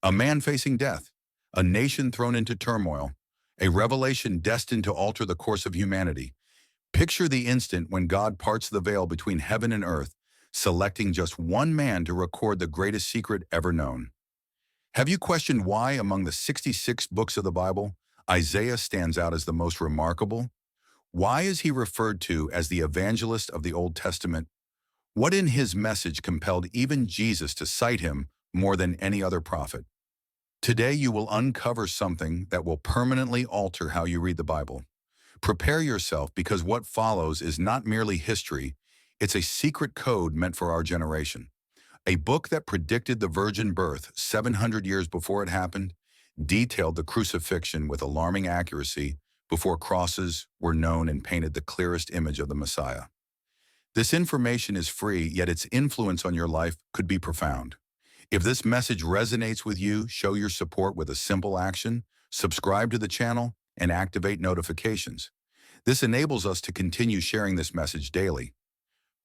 A man facing death, a nation thrown into turmoil, a revelation destined to alter the course of humanity. Picture the instant when God parts the veil between heaven and earth, selecting just one man to record the greatest secret ever known. Have you questioned why, among the 66 books of the Bible, Isaiah stands out as the most remarkable? Why is he referred to as the evangelist of the Old Testament? What in his message compelled even Jesus to cite him more than any other prophet? Today you will uncover something that will permanently alter how you read the Bible. Prepare yourself because what follows is not merely history, it's a secret code meant for our generation. A book that predicted the virgin birth 700 years before it happened, detailed the crucifixion with alarming accuracy before crosses were known and painted the clearest image of the Messiah. This information is free, yet its influence on your life could be profound. If this message resonates with you, show your support with a simple action, subscribe to the channel, and activate notifications. This enables us to continue sharing this message daily.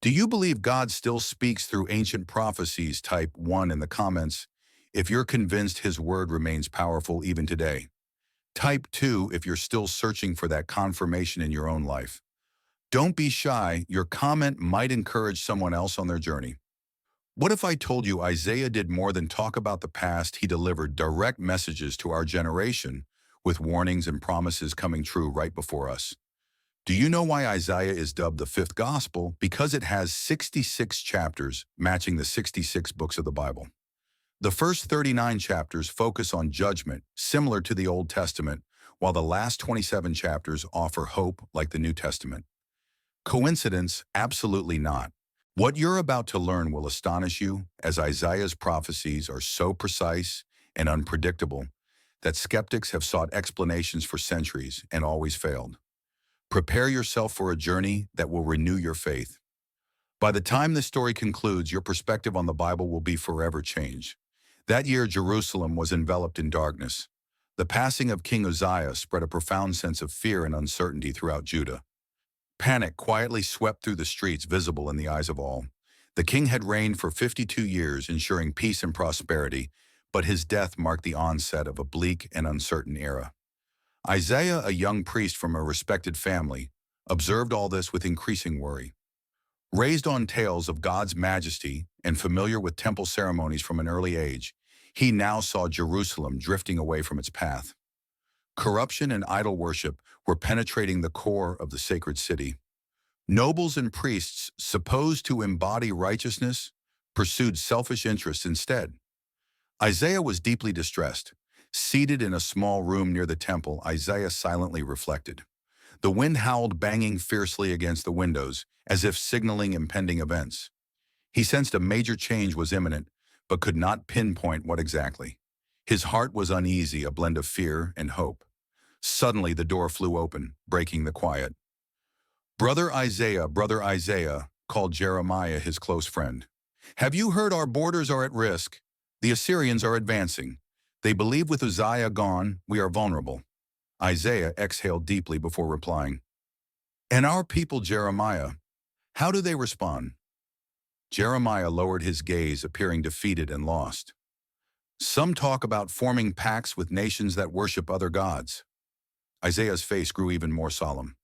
Do you believe God still speaks through ancient prophecies? Type 1 in the comments if you're convinced his word remains powerful even today. Type 2 if you're still searching for that confirmation in your own life. Don't be shy, your comment might encourage someone else on their journey. What if I told you Isaiah did more than talk about the past? He delivered direct messages to our generation, with warnings and promises coming true right before us. Do you know why Isaiah is dubbed the fifth gospel? Because it has 66 chapters, matching the 66 books of the Bible. The first 39 chapters focus on judgment, similar to the Old Testament, while the last 27 chapters offer hope like the New Testament. Coincidence? Absolutely not. What you're about to learn will astonish you, as Isaiah's prophecies are so precise and unpredictable that skeptics have sought explanations for centuries and always failed. Prepare yourself for a journey that will renew your faith. By the time this story concludes, your perspective on the Bible will be forever changed. That year, Jerusalem was enveloped in darkness. The passing of King Uzziah spread a profound sense of fear and uncertainty throughout Judah. Panic quietly swept through the streets, visible in the eyes of all. The king had reigned for 52 years, ensuring peace and prosperity, but his death marked the onset of a bleak and uncertain era. Isaiah, a young priest from a respected family, observed all this with increasing worry. Raised on tales of God's majesty and familiar with temple ceremonies from an early age, he now saw Jerusalem drifting away from its path. Corruption and idol worship were penetrating the core of the sacred city. Nobles and priests, supposed to embody righteousness, pursued selfish interests instead. Isaiah was deeply distressed. Seated in a small room near the temple, Isaiah silently reflected. The wind howled, banging fiercely against the windows, as if signaling impending events. He sensed a major change was imminent, but could not pinpoint what exactly. His heart was uneasy, a blend of fear and hope. Suddenly, the door flew open, breaking the quiet. Brother Isaiah, called Jeremiah, his close friend. Have you heard our borders are at risk? The Assyrians are advancing. They believe with Uzziah gone, we are vulnerable. Isaiah exhaled deeply before replying. And our people, Jeremiah, how do they respond? Jeremiah lowered his gaze, appearing defeated and lost. Some talk about forming pacts with nations that worship other gods. Isaiah's face grew even more solemn.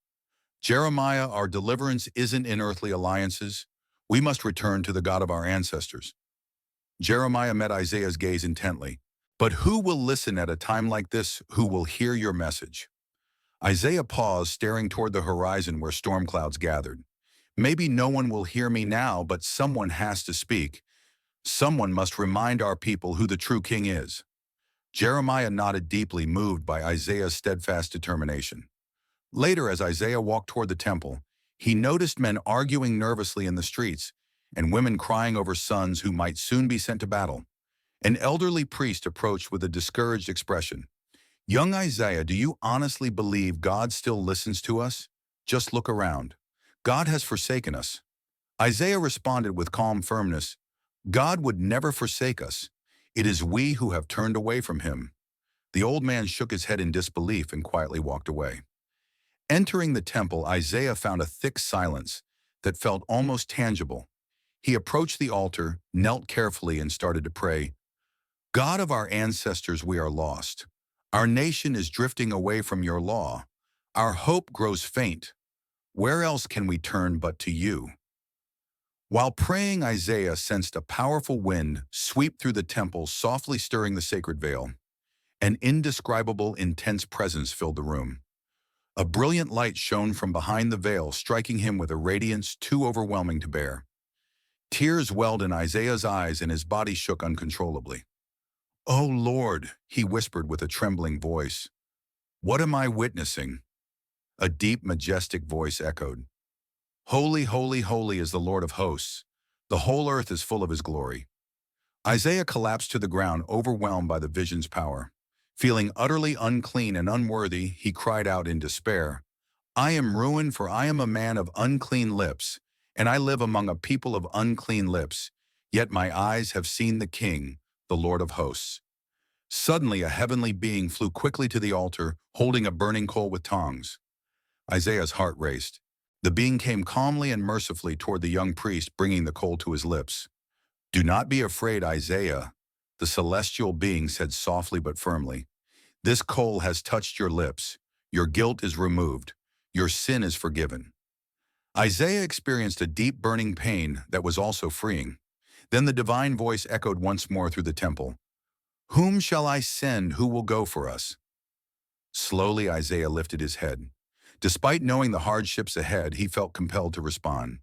Jeremiah, our deliverance isn't in earthly alliances. We must return to the God of our ancestors. Jeremiah met Isaiah's gaze intently. But who will listen at a time like this? Who will hear your message? Isaiah paused, staring toward the horizon where storm clouds gathered. Maybe no one will hear me now, but someone has to speak. Someone must remind our people who the true king is. Jeremiah nodded deeply, moved by Isaiah's steadfast determination. Later, as Isaiah walked toward the temple, he noticed men arguing nervously in the streets and women crying over sons who might soon be sent to battle. An elderly priest approached with a discouraged expression. Young Isaiah, do you honestly believe God still listens to us? Just look around. God has forsaken us. Isaiah responded with calm firmness. God would never forsake us. It is we who have turned away from him. The old man shook his head in disbelief and quietly walked away. Entering the temple, Isaiah found a thick silence that felt almost tangible. He approached the altar, knelt carefully, and started to pray. God of our ancestors, we are lost. Our nation is drifting away from your law. Our hope grows faint. Where else can we turn but to you? While praying, Isaiah sensed a powerful wind sweep through the temple, softly stirring the sacred veil. An indescribable, intense presence filled the room. A brilliant light shone from behind the veil, striking him with a radiance too overwhelming to bear. Tears welled in Isaiah's eyes and his body shook uncontrollably. "Oh Lord," he whispered with a trembling voice, "what am I witnessing?" A deep, majestic voice echoed, "Holy, holy, holy is the Lord of hosts. The whole earth is full of his glory." Isaiah collapsed to the ground, overwhelmed by the vision's power. Feeling utterly unclean and unworthy, he cried out in despair, "I am ruined, for I am a man of unclean lips, and I live among a people of unclean lips. Yet my eyes have seen the King, the Lord of hosts." Suddenly, a heavenly being flew quickly to the altar, holding a burning coal with tongs. Isaiah's heart raced. The being came calmly and mercifully toward the young priest, bringing the coal to his lips. "Do not be afraid, Isaiah," the celestial being said softly but firmly. "This coal has touched your lips. Your guilt is removed. Your sin is forgiven." Isaiah experienced a deep burning pain that was also freeing. Then the divine voice echoed once more through the temple, "Whom shall I send? Who will go for us?" Slowly, Isaiah lifted his head. Despite knowing the hardships ahead, he felt compelled to respond.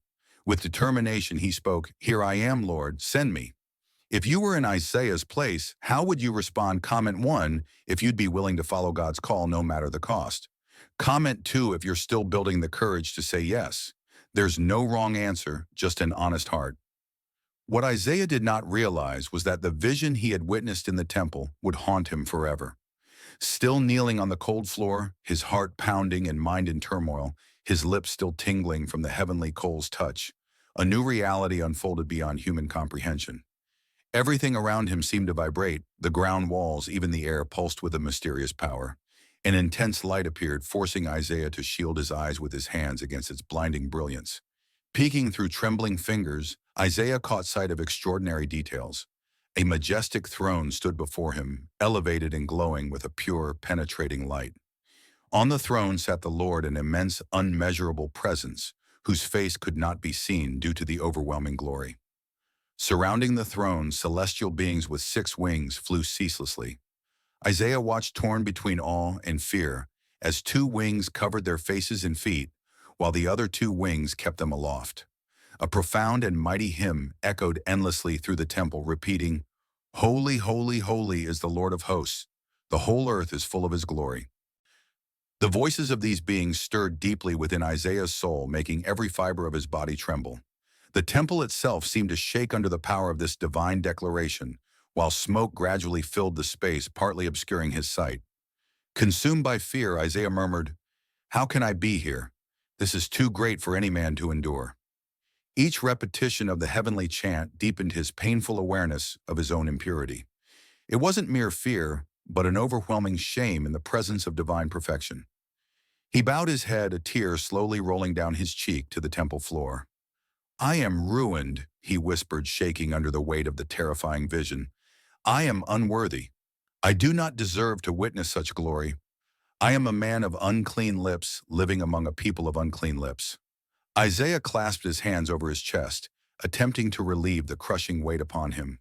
With determination, he spoke, "Here I am, Lord, send me." If you were in Isaiah's place, how would you respond? Comment 1, if you'd be willing to follow God's call no matter the cost. Comment 2, if you're still building the courage to say yes. There's no wrong answer, just an honest heart. What Isaiah did not realize was that the vision he had witnessed in the temple would haunt him forever. Still kneeling on the cold floor, his heart pounding and mind in turmoil, his lips still tingling from the heavenly coal's touch, a new reality unfolded beyond human comprehension. Everything around him seemed to vibrate, the ground walls, even the air pulsed with a mysterious power. An intense light appeared, forcing Isaiah to shield his eyes with his hands against its blinding brilliance. Peeking through trembling fingers, Isaiah caught sight of extraordinary details. A majestic throne stood before him, elevated and glowing with a pure, penetrating light. On the throne sat the Lord, an immense, unmeasurable presence, whose face could not be seen due to the overwhelming glory. Surrounding the throne, celestial beings with 6 wings flew ceaselessly. Isaiah watched, torn between awe and fear, as 2 wings covered their faces and feet, while the other 2 wings kept them aloft. A profound and mighty hymn echoed endlessly through the temple, repeating, "Holy, holy, holy is the Lord of hosts. The whole earth is full of his glory." The voices of these beings stirred deeply within Isaiah's soul, making every fiber of his body tremble. The temple itself seemed to shake under the power of this divine declaration, while smoke gradually filled the space, partly obscuring his sight. Consumed by fear, Isaiah murmured, "How can I be here? This is too great for any man to endure." Each repetition of the heavenly chant deepened his painful awareness of his own impurity. It wasn't mere fear, but an overwhelming shame in the presence of divine perfection. He bowed his head, a tear slowly rolling down his cheek to the temple floor. "I am ruined," he whispered, shaking under the weight of the terrifying vision. "I am unworthy. I do not deserve to witness such glory. I am a man of unclean lips, living among a people of unclean lips." Isaiah clasped his hands over his chest, attempting to relieve the crushing weight upon him.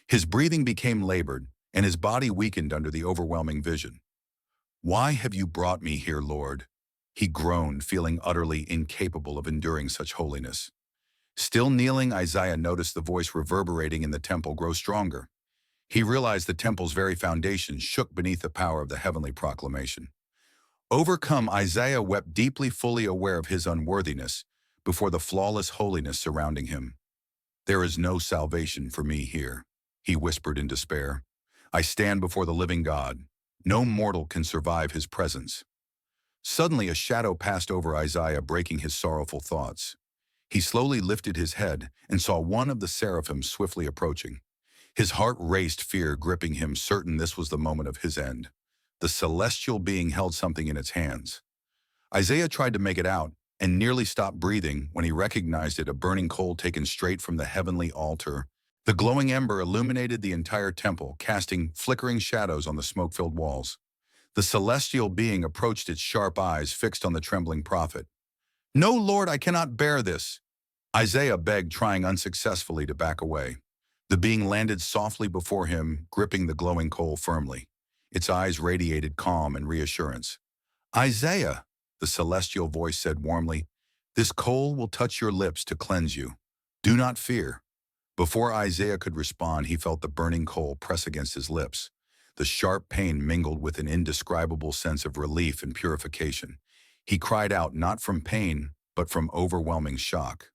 His breathing became labored, and his body weakened under the overwhelming vision. "Why have you brought me here, Lord?" he groaned, feeling utterly incapable of enduring such holiness. Still kneeling, Isaiah noticed the voice reverberating in the temple grow stronger. He realized the temple's very foundation shook beneath the power of the heavenly proclamation. Overcome, Isaiah wept deeply, fully aware of his unworthiness before the flawless holiness surrounding him. "There is no salvation for me here," he whispered in despair. "I stand before the living God. No mortal can survive his presence." Suddenly, a shadow passed over Isaiah, breaking his sorrowful thoughts. He slowly lifted his head and saw one of the seraphim swiftly approaching. His heart raced, fear gripping him, certain this was the moment of his end. The celestial being held something in its hands. Isaiah tried to make it out and nearly stopped breathing when he recognized it, a burning coal taken straight from the heavenly altar. The glowing ember illuminated the entire temple, casting flickering shadows on the smoke-filled walls. The celestial being approached, its sharp eyes fixed on the trembling prophet. "No, Lord, I cannot bear this," Isaiah begged, trying unsuccessfully to back away. The being landed softly before him, gripping the glowing coal firmly. Its eyes radiated calm and reassurance. "Isaiah," the celestial voice said warmly, "this coal will touch your lips to cleanse you. Do not fear." Before Isaiah could respond, he felt the burning coal press against his lips. The sharp pain mingled with an indescribable sense of relief and purification. He cried out not from pain, but from overwhelming shock.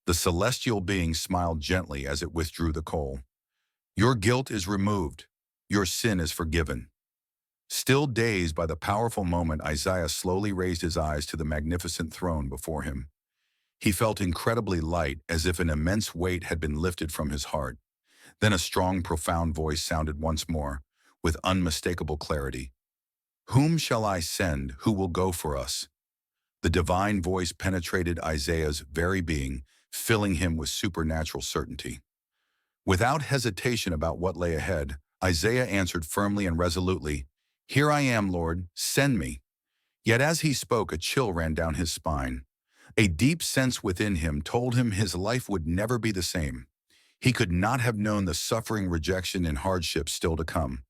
The celestial being smiled gently as it withdrew the coal. "Your guilt is removed. Your sin is forgiven." Still dazed by the powerful moment, Isaiah slowly raised his eyes to the magnificent throne before him. He felt incredibly light, as if an immense weight had been lifted from his heart. Then a strong, profound voice sounded once more, with unmistakable clarity. "Whom shall I send? Who will go for us?" The divine voice penetrated Isaiah's very being, filling him with supernatural certainty. Without hesitation about what lay ahead, Isaiah answered firmly and resolutely, "Here I am, Lord, send me." Yet as he spoke, a chill ran down his spine. A deep sense within him told him his life would never be the same. He could not have known the suffering, rejection, and hardship still to come.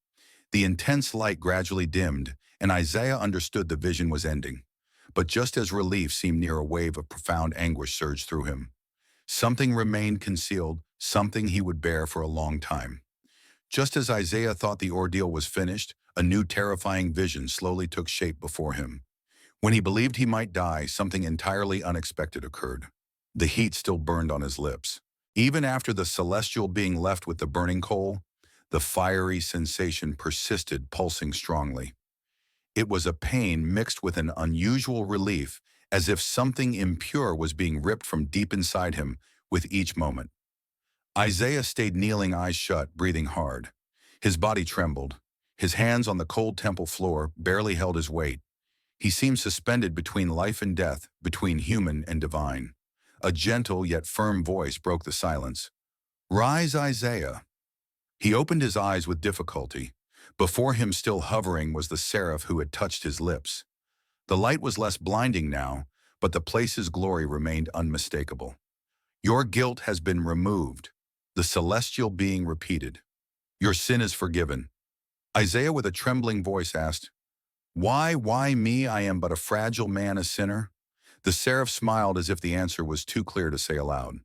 The intense light gradually dimmed, and Isaiah understood the vision was ending. But just as relief seemed near, a wave of profound anguish surged through him. Something remained concealed, something he would bear for a long time. Just as Isaiah thought the ordeal was finished, a new terrifying vision slowly took shape before him. When he believed he might die, something entirely unexpected occurred. The heat still burned on his lips. Even after the celestial being left with the burning coal, the fiery sensation persisted, pulsing strongly. It was a pain mixed with an unusual relief, as if something impure was being ripped from deep inside him with each moment. Isaiah stayed kneeling, eyes shut, breathing hard. His body trembled. His hands on the cold temple floor barely held his weight. He seemed suspended between life and death, between human and divine. A gentle yet firm voice broke the silence. "Rise, Isaiah." He opened his eyes with difficulty. Before him, still hovering, was the seraph who had touched his lips. The light was less blinding now, but the place's glory remained unmistakable. "Your guilt has been removed," the celestial being repeated. "Your sin is forgiven." Isaiah, with a trembling voice, asked, Why me? I am but a fragile man, a sinner." The seraph smiled as if the answer was too clear to say aloud.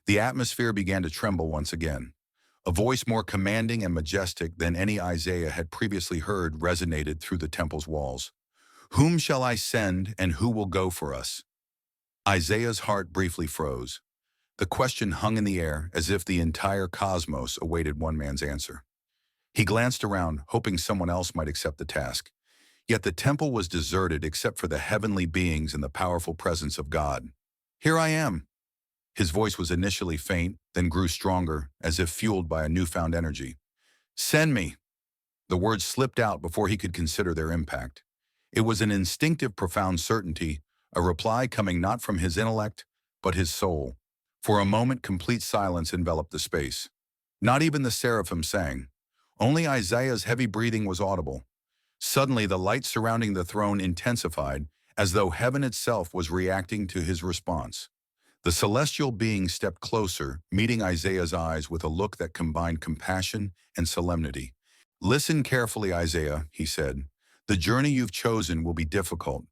The atmosphere began to tremble once again. A voice more commanding and majestic than any Isaiah had previously heard resonated through the temple's walls. "Whom shall I send, and who will go for us?" Isaiah's heart briefly froze. The question hung in the air, as if the entire cosmos awaited one man's answer. He glanced around, hoping someone else might accept the task. Yet the temple was deserted except for the heavenly beings and the powerful presence of God. "Here I am." His voice was initially faint, then grew stronger, as if fueled by a newfound energy. "Send me." The words slipped out before he could consider their impact. It was an instinctive, profound certainty, a reply coming not from his intellect, but his soul. For a moment, complete silence enveloped the space. Not even the seraphim sang. Only Isaiah's heavy breathing was audible. Suddenly, the light surrounding the throne intensified, as though heaven itself was reacting to his response. The celestial being stepped closer, meeting Isaiah's eyes with a look that combined compassion and solemnity. "Listen carefully, Isaiah," he said. "The journey you've chosen will be difficult.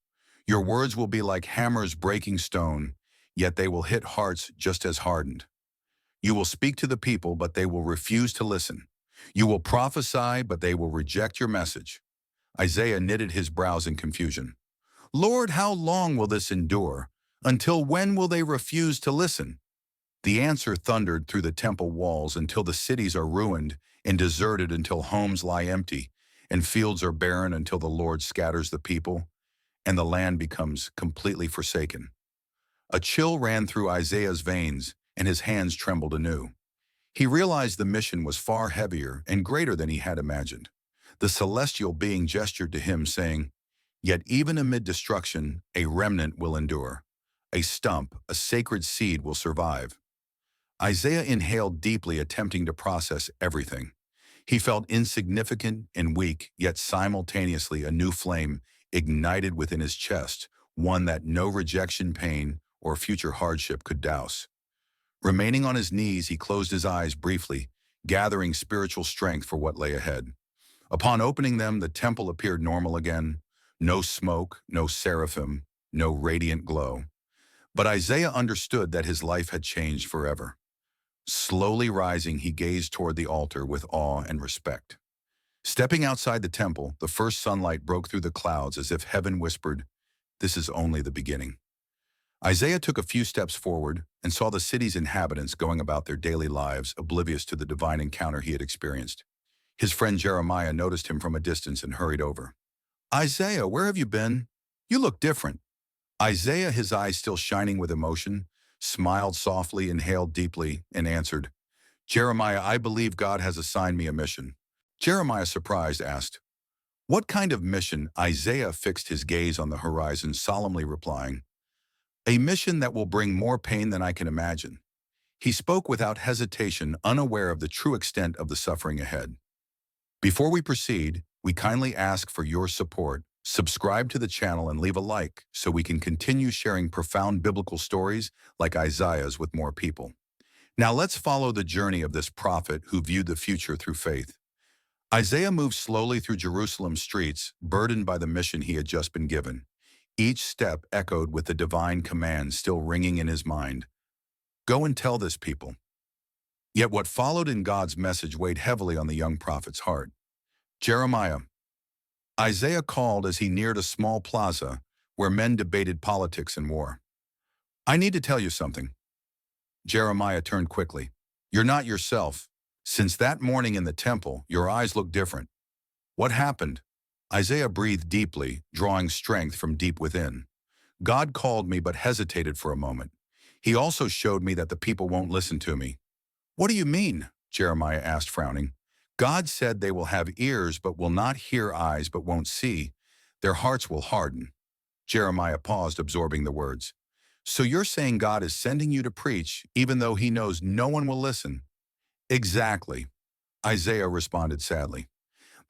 Your words will be like hammers breaking stone, yet they will hit hearts just as hardened. You will speak to the people, but they will refuse to listen. You will prophesy, but they will reject your message." Isaiah knitted his brows in confusion. "Lord, how long will this endure? Until when will they refuse to listen?" The answer thundered through the temple walls: "Until the cities are ruined and deserted, until homes lie empty and fields are barren, until the Lord scatters the people and the land becomes completely forsaken." A chill ran through Isaiah's veins, and his hands trembled anew. He realized the mission was far heavier and greater than he had imagined. The celestial being gestured to him, saying, "Yet even amid destruction, a remnant will endure. A stump, a sacred seed will survive." Isaiah inhaled deeply, attempting to process everything. He felt insignificant and weak, yet simultaneously a new flame ignited within his chest, one that no rejection pain or future hardship could douse. Remaining on his knees, he closed his eyes briefly, gathering spiritual strength for what lay ahead. Upon opening them, the temple appeared normal again. No smoke, no seraphim, no radiant glow. But Isaiah understood that his life had changed forever. Slowly rising, he gazed toward the altar with awe and respect. Stepping outside the temple, the first sunlight broke through the clouds as if heaven whispered, "This is only the beginning." Isaiah took a few steps forward and saw the city's inhabitants going about their daily lives, oblivious to the divine encounter he had experienced. His friend Jeremiah noticed him from a distance and hurried over. "Isaiah, where have you been? You look different." Isaiah, his eyes still shining with emotion, smiled softly, inhaled deeply, and answered, "Jeremiah, I believe God has assigned me a mission." Jeremiah, surprised, asked, "What kind of mission?" Isaiah fixed his gaze on the horizon, solemnly replying, "A mission that will bring more pain than I can imagine." He spoke without hesitation, unaware of the true extent of the suffering ahead. Before we proceed, we kindly ask for your support. Subscribe to the channel and leave a like so we can continue sharing profound biblical stories like Isaiah's with more people. Now let's follow the journey of this prophet who viewed the future through faith. Isaiah moved slowly through Jerusalem's streets, burdened by the mission he had just been given. Each step echoed with the divine command still ringing in his mind. "Go and tell this people." Yet what followed in God's message weighed heavily on the young prophet's heart. "Jeremiah." Isaiah called as he neared a small plaza where men debated politics and war. "I need to tell you something." Jeremiah turned quickly. "You're not yourself. Since that morning in the temple, your eyes look different." "What happened?" Isaiah breathed deeply, drawing strength from deep within. "God called me but hesitated for a moment. He also showed me that the people won't listen to me." "What do you mean?" Jeremiah asked, frowning. "God said they will have ears but will not hear, eyes but won't see. Their hearts will harden." Jeremiah paused, absorbing the words. "So you're saying God is sending you to preach even though he knows no one will listen?" "Exactly," Isaiah responded sadly.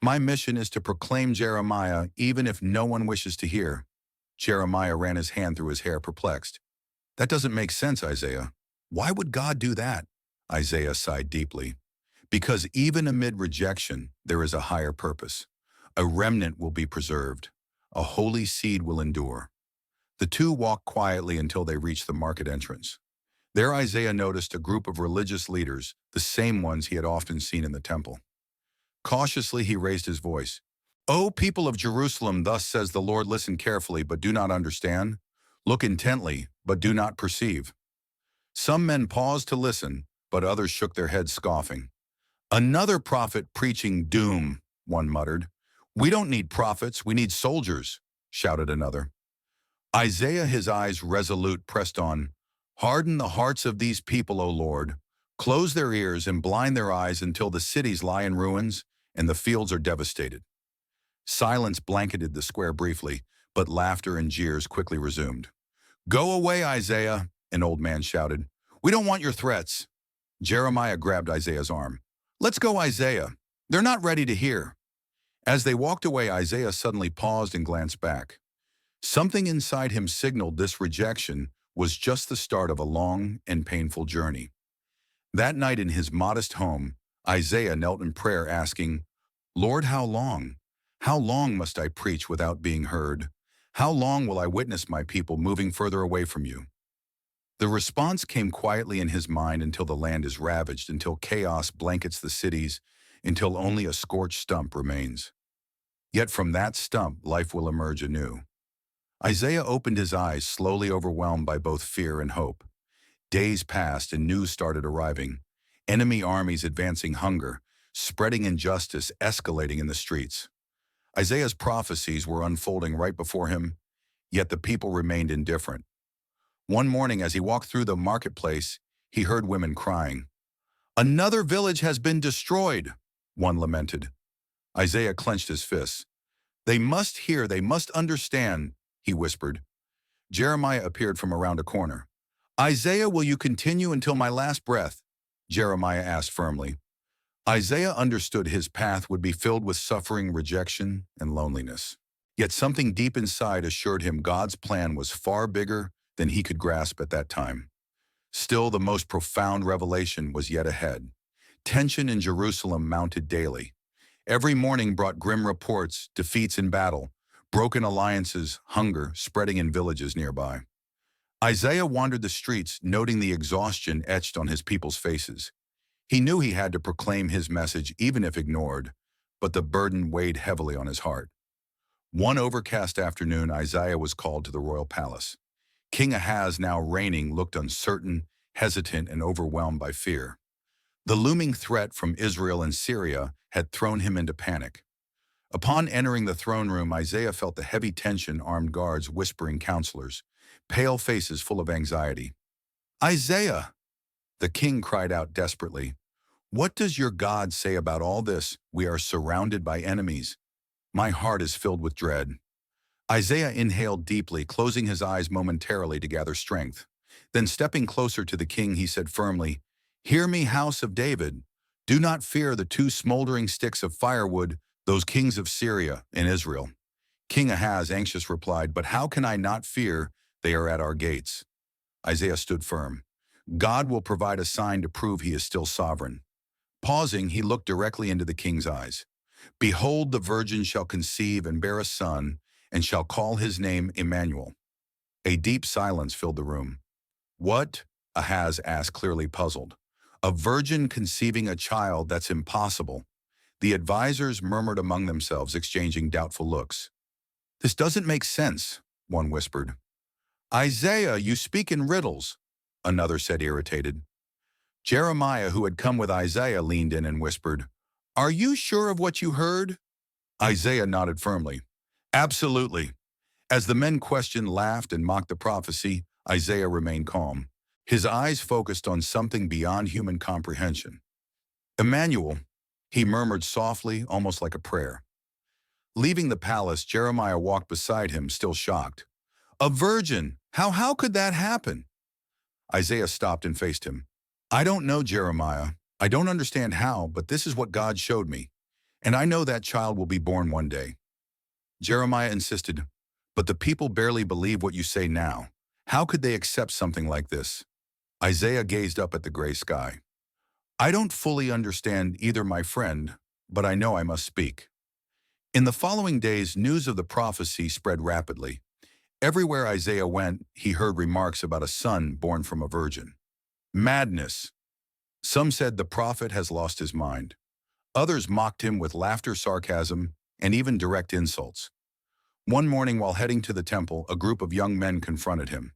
"My mission is to proclaim Jeremiah even if no one wishes to hear." Jeremiah ran his hand through his hair, perplexed. "That doesn't make sense, Isaiah. Why would God do that?" Isaiah sighed deeply. "Because even amid rejection, there is a higher purpose. A remnant will be preserved. A holy seed will endure." The two walked quietly until they reached the market entrance. There Isaiah noticed a group of religious leaders, the same ones he had often seen in the temple. Cautiously he raised his voice. "O people of Jerusalem, thus says the Lord, listen carefully, but do not understand. Look intently, but do not perceive." Some men paused to listen, but others shook their heads, scoffing. "Another prophet preaching doom," one muttered. "We don't need prophets, we need soldiers," shouted another. Isaiah, his eyes resolute, pressed on. "Harden the hearts of these people, O Lord. Close their ears and blind their eyes until the cities lie in ruins and the fields are devastated." Silence blanketed the square briefly, but laughter and jeers quickly resumed. "Go away, Isaiah," an old man shouted. "We don't want your threats." Jeremiah grabbed Isaiah's arm. "Let's go, Isaiah. They're not ready to hear." As they walked away, Isaiah suddenly paused and glanced back. Something inside him signaled this rejection was just the start of a long and painful journey. That night in his modest home, Isaiah knelt in prayer asking, "Lord, how long? How long must I preach without being heard? How long will I witness my people moving further away from you?" The response came quietly in his mind: until the land is ravaged, until chaos blankets the cities, until only a scorched stump remains. Yet from that stump, life will emerge anew. Isaiah opened his eyes, slowly overwhelmed by both fear and hope. Days passed and news started arriving. Enemy armies advancing, hunger, spreading injustice, escalating in the streets. Isaiah's prophecies were unfolding right before him, yet the people remained indifferent. One morning as he walked through the marketplace, he heard women crying. "Another village has been destroyed," one lamented. Isaiah clenched his fists. "They must hear, they must understand," he whispered. Jeremiah appeared from around a corner. Isaiah, will you continue until my last breath? Jeremiah asked firmly. Isaiah understood his path would be filled with suffering, rejection, and loneliness. Yet something deep inside assured him God's plan was far bigger than he could grasp at that time. Still, the most profound revelation was yet ahead. Tension in Jerusalem mounted daily. Every morning brought grim reports, defeats in battle, broken alliances, hunger spreading in villages nearby. Isaiah wandered the streets, noting the exhaustion etched on his people's faces. He knew he had to proclaim his message even if ignored, but the burden weighed heavily on his heart. One overcast afternoon, Isaiah was called to the royal palace. King Ahaz, now reigning, looked uncertain, hesitant, and overwhelmed by fear. The looming threat from Israel and Syria had thrown him into panic. Upon entering the throne room, Isaiah felt the heavy tension, armed guards whispering counselors, pale faces full of anxiety. Isaiah, the king cried out desperately, what does your God say about all this? We are surrounded by enemies. My heart is filled with dread. Isaiah inhaled deeply, closing his eyes momentarily to gather strength. Then stepping closer to the king, he said firmly, Hear me, house of David. Do not fear the two smoldering sticks of firewood, those kings of Syria and Israel. King Ahaz, anxious, replied, But how can I not fear? They are at our gates. Isaiah stood firm. God will provide a sign to prove he is still sovereign. Pausing, he looked directly into the king's eyes. Behold, the virgin shall conceive and bear a son, and shall call his name Emmanuel. A deep silence filled the room. What? Ahaz asked, clearly puzzled. A virgin conceiving a child? That's impossible. The advisors murmured among themselves, exchanging doubtful looks. This doesn't make sense, one whispered. Isaiah, you speak in riddles, another said, irritated. Jeremiah, who had come with Isaiah, leaned in and whispered, Are you sure of what you heard? Isaiah nodded firmly. Absolutely. As the men questioned, laughed, and mocked the prophecy, Isaiah remained calm. His eyes focused on something beyond human comprehension. Emmanuel, he murmured softly, almost like a prayer. Leaving the palace, Jeremiah walked beside him, still shocked. A virgin! How could that happen? Isaiah stopped and faced him. I don't know, Jeremiah. I don't understand how, but this is what God showed me. And I know that child will be born one day. Jeremiah insisted, But the people barely believe what you say now. How could they accept something like this? Isaiah gazed up at the gray sky. I don't fully understand either, my friend, but I know I must speak. In the following days, news of the prophecy spread rapidly. Everywhere Isaiah went, he heard remarks about a son born from a virgin. Madness. Some said the prophet has lost his mind. Others mocked him with laughter, sarcasm, and even direct insults. One morning while heading to the temple, a group of young men confronted him.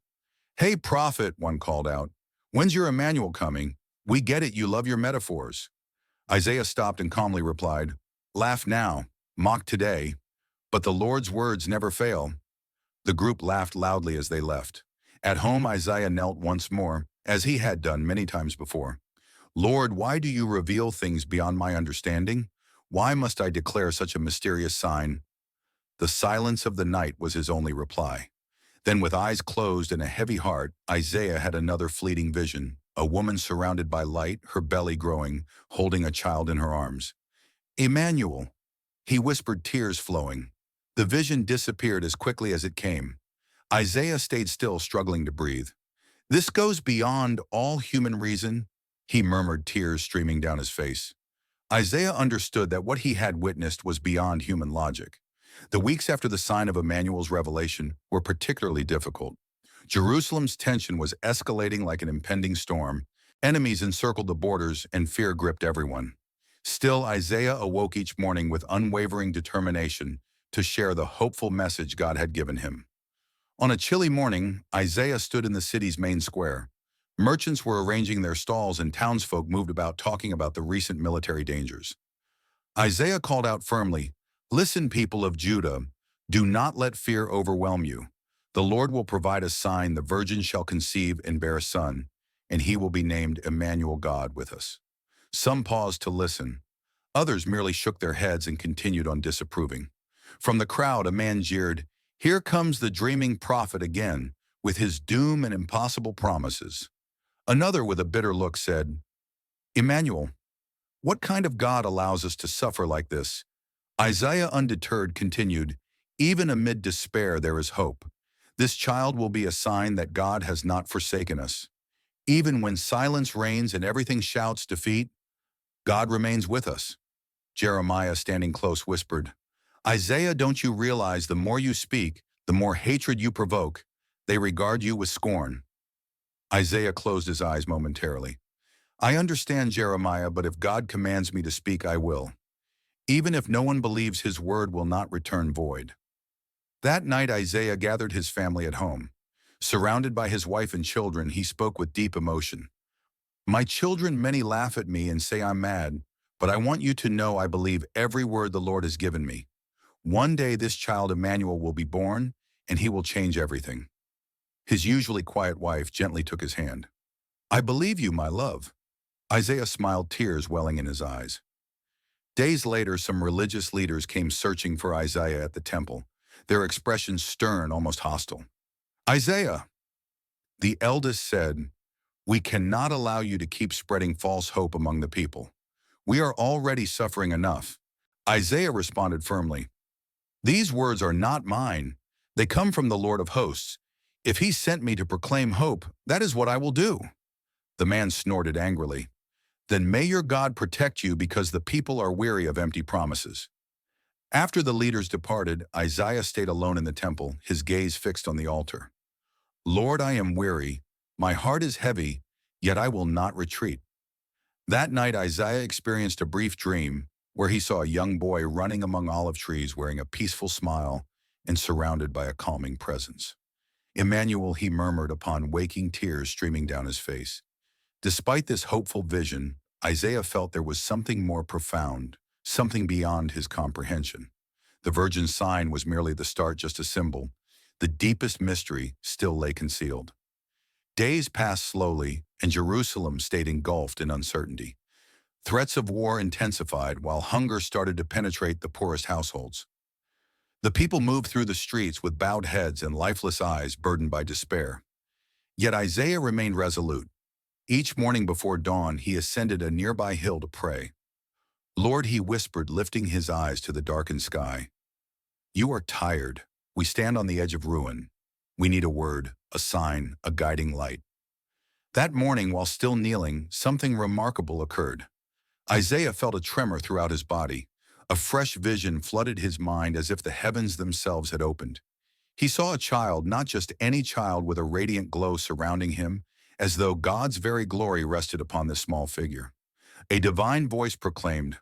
Hey, prophet, one called out. When's your Emmanuel coming? We get it, you love your metaphors. Isaiah stopped and calmly replied, Laugh now, mock today, but the Lord's words never fail. The group laughed loudly as they left. At home, Isaiah knelt once more, as he had done many times before. Lord, why do you reveal things beyond my understanding? Why must I declare such a mysterious sign? The silence of the night was his only reply. Then, with eyes closed and a heavy heart, Isaiah had another fleeting vision, a woman surrounded by light, her belly growing, holding a child in her arms. Emmanuel, he whispered, tears flowing. The vision disappeared as quickly as it came. Isaiah stayed still, struggling to breathe. This goes beyond all human reason, he murmured, tears streaming down his face. Isaiah understood that what he had witnessed was beyond human logic. The weeks after the sign of Emmanuel's revelation were particularly difficult. Jerusalem's tension was escalating like an impending storm. Enemies encircled the borders and fear gripped everyone. Still, Isaiah awoke each morning with unwavering determination to share the hopeful message God had given him. On a chilly morning, Isaiah stood in the city's main square. Merchants were arranging their stalls and townsfolk moved about talking about the recent military dangers. Isaiah called out firmly, Listen, people of Judah, do not let fear overwhelm you. The Lord will provide a sign: the virgin shall conceive and bear a son, and he will be named Emmanuel, God with us. Some paused to listen. Others merely shook their heads and continued on disapproving. From the crowd, a man jeered, Here comes the dreaming prophet again. with his doom and impossible promises. Another with a bitter look said, Emmanuel, what kind of God allows us to suffer like this? Isaiah, undeterred, continued, even amid despair there is hope. This child will be a sign that God has not forsaken us. Even when silence reigns and everything shouts defeat, God remains with us. Jeremiah, standing close, whispered, Isaiah, don't you realize the more you speak, the more hatred you provoke? They regard you with scorn. Isaiah closed his eyes momentarily. I understand, Jeremiah, but if God commands me to speak, I will. Even if no one believes, his word will not return void. That night Isaiah gathered his family at home. Surrounded by his wife and children, he spoke with deep emotion. My children, many laugh at me and say I'm mad, but I want you to know I believe every word the Lord has given me. One day this child Emmanuel will be born, and he will change everything. His usually quiet wife gently took his hand. I believe you, my love. Isaiah smiled, tears welling in his eyes. Days later, some religious leaders came searching for Isaiah at the temple, their expressions stern, almost hostile. Isaiah, the eldest said, we cannot allow you to keep spreading false hope among the people. We are already suffering enough. Isaiah responded firmly, these words are not mine. They come from the Lord of hosts. If he sent me to proclaim hope, that is what I will do. The man snorted angrily. Then may your God protect you, because the people are weary of empty promises. After the leaders departed, Isaiah stayed alone in the temple, his gaze fixed on the altar. Lord, I am weary. My heart is heavy, yet I will not retreat. That night Isaiah experienced a brief dream where he saw a young boy running among olive trees wearing a peaceful smile and surrounded by a calming presence. Emmanuel, he murmured upon waking, tears streaming down his face. Despite this hopeful vision, Isaiah felt there was something more profound, something beyond his comprehension. The virgin's sign was merely the start, just a symbol. The deepest mystery still lay concealed. Days passed slowly, and Jerusalem stayed engulfed in uncertainty. Threats of war intensified while hunger started to penetrate the poorest households. The people moved through the streets with bowed heads and lifeless eyes burdened by despair. Yet Isaiah remained resolute. Each morning before dawn, he ascended a nearby hill to pray. Lord, he whispered, lifting his eyes to the darkened sky. You are tired. We stand on the edge of ruin. We need a word, a sign, a guiding light. That morning, while still kneeling, something remarkable occurred. Isaiah felt a tremor throughout his body. A fresh vision flooded his mind as if the heavens themselves had opened. He saw a child, not just any child, with a radiant glow surrounding him, as though God's very glory rested upon this small figure. A divine voice proclaimed,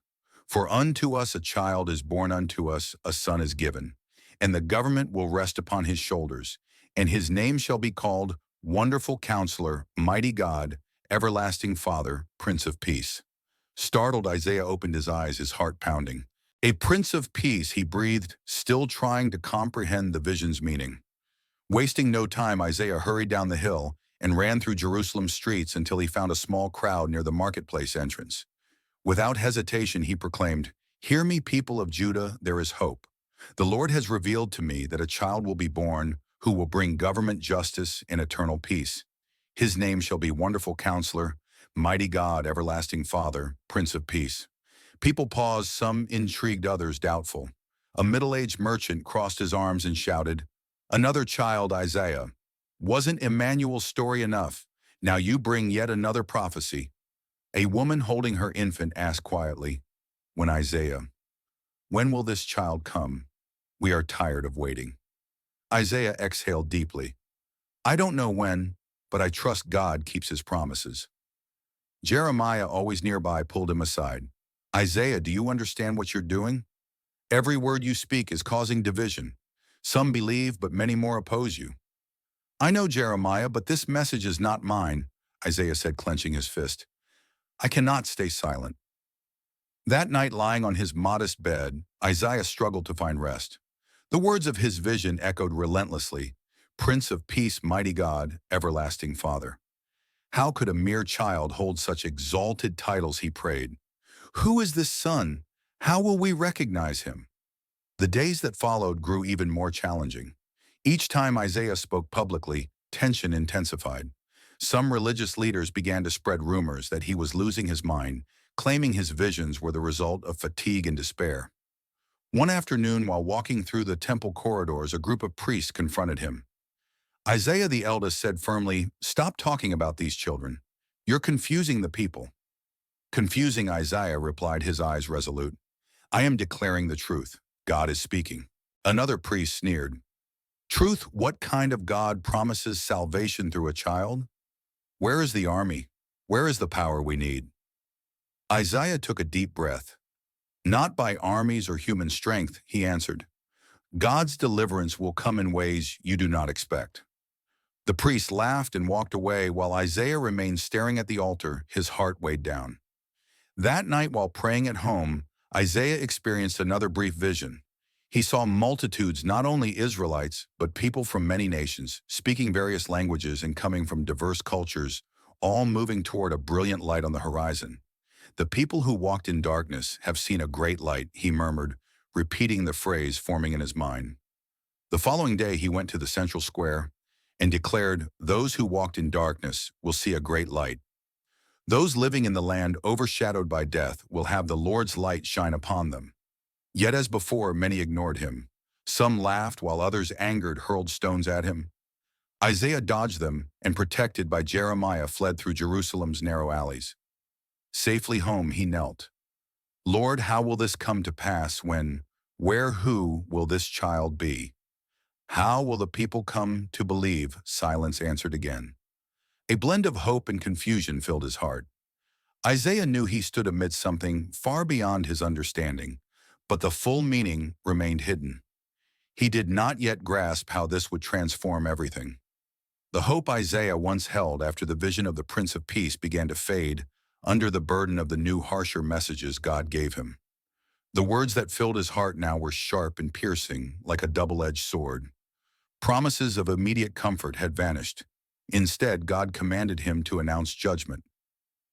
For unto us a child is born, unto us a son is given, and the government will rest upon his shoulders, and his name shall be called Wonderful Counselor, Mighty God, Everlasting Father, Prince of Peace. Startled, Isaiah opened his eyes, his heart pounding. A Prince of Peace, he breathed, still trying to comprehend the vision's meaning. Wasting no time, Isaiah hurried down the hill and ran through Jerusalem's streets until he found a small crowd near the marketplace entrance. Without hesitation, he proclaimed, Hear me, people of Judah, there is hope. The Lord has revealed to me that a child will be born who will bring government justice and eternal peace. His name shall be Wonderful Counselor, Mighty God, Everlasting Father, Prince of Peace. People paused, some intrigued, others doubtful. A middle-aged merchant crossed his arms and shouted, Another child, Isaiah. Wasn't Emmanuel's story enough? Now you bring yet another prophecy. A woman holding her infant asked quietly, When Isaiah, when will this child come? We are tired of waiting. Isaiah exhaled deeply. I don't know when, but I trust God keeps his promises. Jeremiah, always nearby, pulled him aside. Isaiah, do you understand what you're doing? Every word you speak is causing division. Some believe, but many more oppose you. I know, Jeremiah, but this message is not mine, Isaiah said, clenching his fist. I cannot stay silent. That night, lying on his modest bed, Isaiah struggled to find rest. The words of his vision echoed relentlessly, Prince of Peace, Mighty God, Everlasting Father. How could a mere child hold such exalted titles, he prayed. Who is this son? How will we recognize him? The days that followed grew even more challenging. Each time Isaiah spoke publicly, tension intensified. Some religious leaders began to spread rumors that he was losing his mind, claiming his visions were the result of fatigue and despair. One afternoon, while walking through the temple corridors, a group of priests confronted him. Isaiah the eldest said firmly, "Stop talking about these children. You're confusing the people." "Confusing Isaiah," replied, his eyes resolute. "I am declaring the truth. God is speaking." Another priest sneered. "Truth, what kind of God promises salvation through a child? Where is the army? Where is the power we need?" Isaiah took a deep breath. "Not by armies or human strength," he answered. "God's deliverance will come in ways you do not expect." The priest laughed and walked away while Isaiah remained staring at the altar, his heart weighed down. That night, while praying at home, Isaiah experienced another brief vision. He saw multitudes, not only Israelites, but people from many nations, speaking various languages and coming from diverse cultures, all moving toward a brilliant light on the horizon. "The people who walked in darkness have seen a great light," he murmured, repeating the phrase forming in his mind. The following day he went to the central square and declared, "Those who walked in darkness will see a great light. Those living in the land overshadowed by death will have the Lord's light shine upon them." Yet as before, many ignored him. Some laughed while others, angered, hurled stones at him. Isaiah dodged them, and protected by Jeremiah, fled through Jerusalem's narrow alleys. Safely home he knelt. "Lord, how will this come to pass who will this child be? How will the people come to believe?" Silence answered again. A blend of hope and confusion filled his heart. Isaiah knew he stood amidst something far beyond his understanding, but the full meaning remained hidden. He did not yet grasp how this would transform everything. The hope Isaiah once held after the vision of the Prince of Peace began to fade under the burden of the new, harsher messages God gave him. The words that filled his heart now were sharp and piercing, like a double-edged sword. Promises of immediate comfort had vanished. Instead, God commanded him to announce judgment.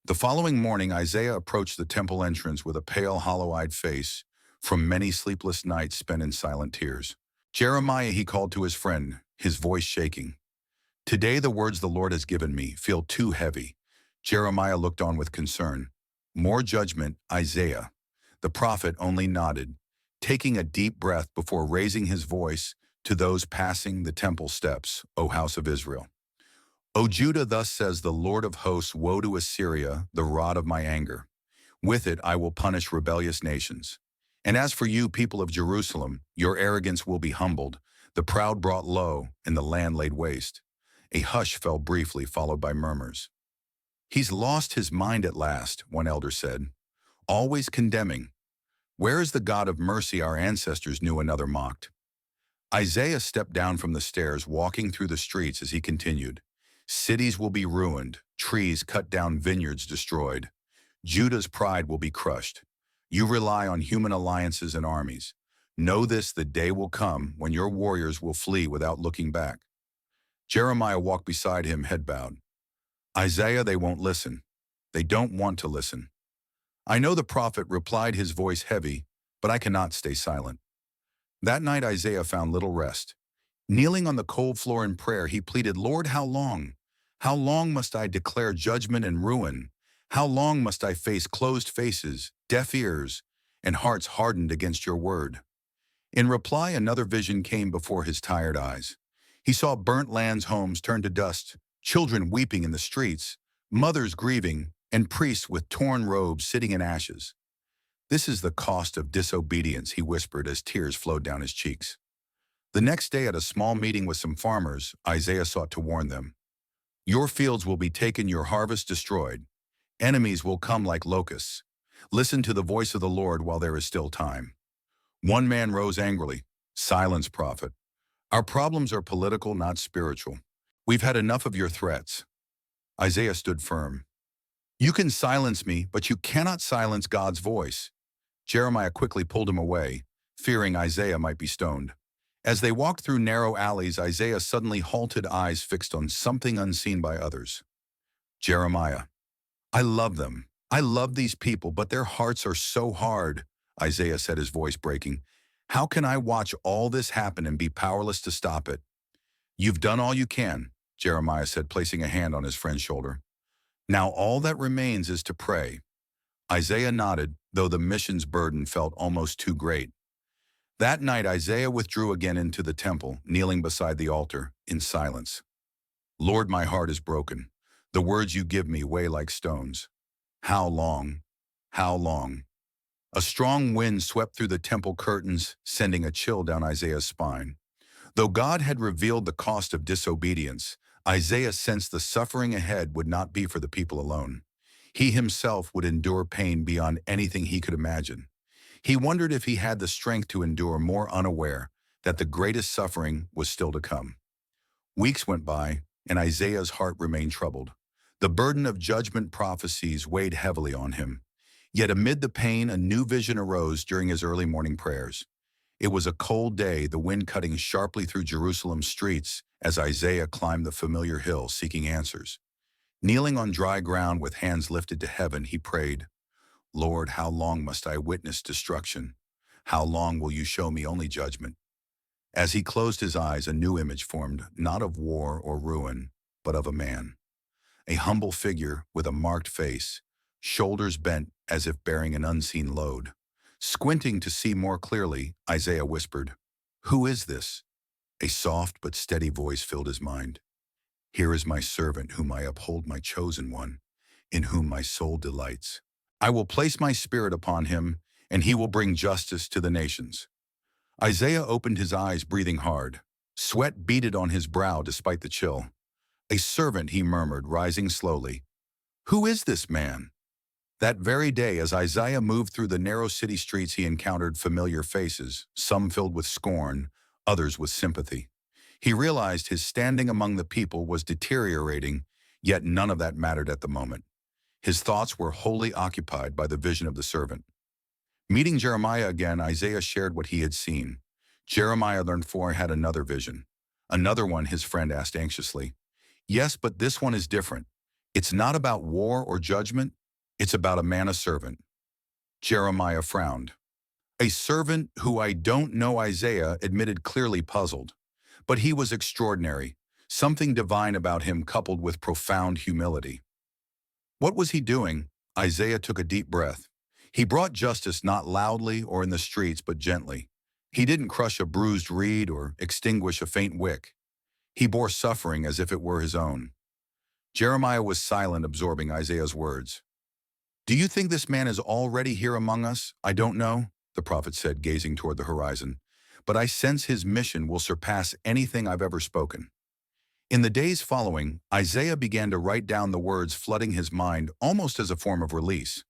The following morning, Isaiah approached the temple entrance with a pale, hollow-eyed face from many sleepless nights spent in silent tears. "Jeremiah," he called to his friend, his voice shaking. "Today the words the Lord has given me feel too heavy." Jeremiah looked on with concern. "More judgment, Isaiah." The prophet only nodded, taking a deep breath before raising his voice to those passing the temple steps, "O house of Israel. O Judah, thus says the Lord of hosts, woe to Assyria, the rod of my anger. With it I will punish rebellious nations. And as for you, people of Jerusalem, your arrogance will be humbled, the proud brought low, and the land laid waste." A hush fell briefly, followed by murmurs. "He's lost his mind at last," one elder said. "Always condemning. Where is the God of mercy our ancestors knew?" another mocked. Isaiah stepped down from the stairs, walking through the streets as he continued. "Cities will be ruined, trees cut down, vineyards destroyed. Judah's pride will be crushed. You rely on human alliances and armies. Know this, the day will come when your warriors will flee without looking back." Jeremiah walked beside him, head bowed. "Isaiah, they won't listen. They don't want to listen." "I know," the prophet replied, his voice heavy, "but I cannot stay silent." That night Isaiah found little rest. Kneeling on the cold floor in prayer, he pleaded, "Lord, how long? How long must I declare judgment and ruin? How long must I face closed faces, deaf ears, and hearts hardened against your word?" In reply, another vision came before his tired eyes. He saw burnt lands, homes turned to dust, children weeping in the streets, mothers grieving, and priests with torn robes sitting in ashes. "This is the cost of disobedience," he whispered as tears flowed down his cheeks. The next day, at a small meeting with some farmers, Isaiah sought to warn them. "Your fields will be taken, your harvest destroyed. Enemies will come like locusts. Listen to the voice of the Lord while there is still time." One man rose angrily. "Silence, prophet. Our problems are political, not spiritual. We've had enough of your threats." Isaiah stood firm. "You can silence me, but you cannot silence God's voice." Jeremiah quickly pulled him away, fearing Isaiah might be stoned. As they walked through narrow alleys, Isaiah suddenly halted, eyes fixed on something unseen by others. "Jeremiah, I love them. I love these people, but their hearts are so hard," Isaiah said, his voice breaking. "How can I watch all this happen and be powerless to stop it? You've done all you can. Jeremiah said, placing a hand on his friend's shoulder. Now all that remains is to pray. Isaiah nodded, though the mission's burden felt almost too great. That night Isaiah withdrew again into the temple, kneeling beside the altar, in silence. Lord, my heart is broken. The words you give me weigh like stones. How long? How long? A strong wind swept through the temple curtains, sending a chill down Isaiah's spine. Though God had revealed the cost of disobedience, Isaiah sensed the suffering ahead would not be for the people alone. He himself would endure pain beyond anything he could imagine. He wondered if he had the strength to endure more, unaware that the greatest suffering was still to come. Weeks went by, and Isaiah's heart remained troubled. The burden of judgment prophecies weighed heavily on him. Yet amid the pain, a new vision arose during his early morning prayers. It was a cold day, the wind cutting sharply through Jerusalem's streets as Isaiah climbed the familiar hill seeking answers. Kneeling on dry ground with hands lifted to heaven, he prayed, Lord, how long must I witness destruction? How long will you show me only judgment? As he closed his eyes, a new image formed, not of war or ruin, but of a man. A humble figure with a marked face, shoulders bent as if bearing an unseen load. Squinting to see more clearly, Isaiah whispered, Who is this? A soft but steady voice filled his mind. Here is my servant whom I uphold, my chosen one, in whom my soul delights. I will place my spirit upon him, and he will bring justice to the nations. Isaiah opened his eyes, breathing hard. Sweat beaded on his brow despite the chill. A servant, he murmured, rising slowly. Who is this man? That very day, as Isaiah moved through the narrow city streets, he encountered familiar faces, some filled with scorn, others with sympathy. He realized his standing among the people was deteriorating, yet none of that mattered at the moment. His thoughts were wholly occupied by the vision of the servant. Meeting Jeremiah again, Isaiah shared what he had seen. Jeremiah learned for had another vision. Another one, his friend asked anxiously. Yes, but this one is different. It's not about war or judgment. It's about a man, a servant. Jeremiah frowned. A servant who I don't know, Isaiah admitted, clearly puzzled. But he was extraordinary, something divine about him coupled with profound humility. What was he doing? Isaiah took a deep breath. He brought justice not loudly or in the streets, but gently. He didn't crush a bruised reed or extinguish a faint wick. He bore suffering as if it were his own. Jeremiah was silent, absorbing Isaiah's words. Do you think this man is already here among us? I don't know, the prophet said, gazing toward the horizon. But I sense his mission will surpass anything I've ever spoken. In the days following, Isaiah began to write down the words flooding his mind almost as a form of release.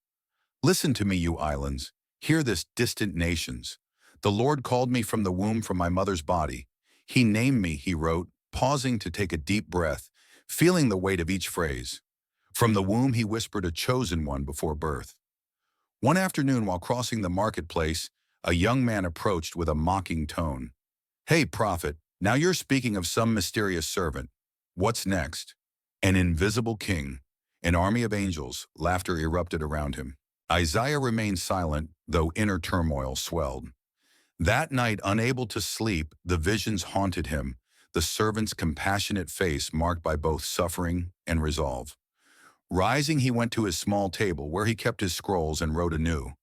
Listen to me, you islands. Hear this, distant nations. The Lord called me from the womb, from my mother's body. He named me, he wrote, pausing to take a deep breath, feeling the weight of each phrase. From the womb, he whispered, a chosen one before birth. One afternoon, while crossing the marketplace, a young man approached with a mocking tone. Hey, prophet, now you're speaking of some mysterious servant. What's next? An invisible king, an army of angels. Laughter erupted around him. Isaiah remained silent, though inner turmoil swelled. That night, unable to sleep, the visions haunted him, the servant's compassionate face marked by both suffering and resolve. Rising, he went to his small table where he kept his scrolls and wrote anew,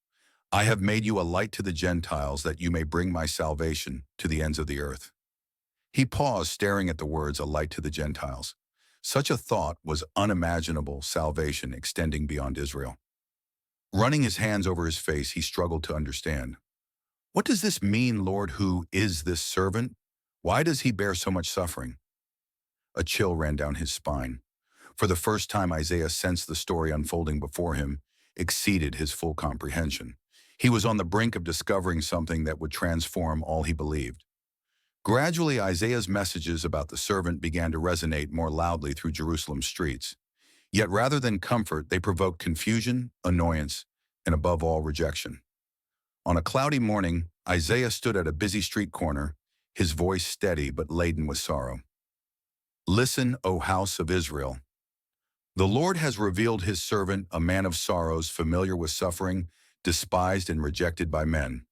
I have made you a light to the Gentiles, that you may bring my salvation to the ends of the earth. He paused, staring at the words, a light to the Gentiles. Such a thought was unimaginable, salvation extending beyond Israel. Running his hands over his face, he struggled to understand. What does this mean, Lord? Who is this servant? Why does he bear so much suffering? A chill ran down his spine. For the first time, Isaiah sensed the story unfolding before him exceeded his full comprehension. He was on the brink of discovering something that would transform all he believed. Gradually, Isaiah's messages about the servant began to resonate more loudly through Jerusalem's streets. Yet rather than comfort, they provoked confusion, annoyance, and above all, rejection. On a cloudy morning, Isaiah stood at a busy street corner, his voice steady but laden with sorrow. Listen, O house of Israel. The Lord has revealed his servant, a man of sorrows, familiar with suffering, despised and rejected by men.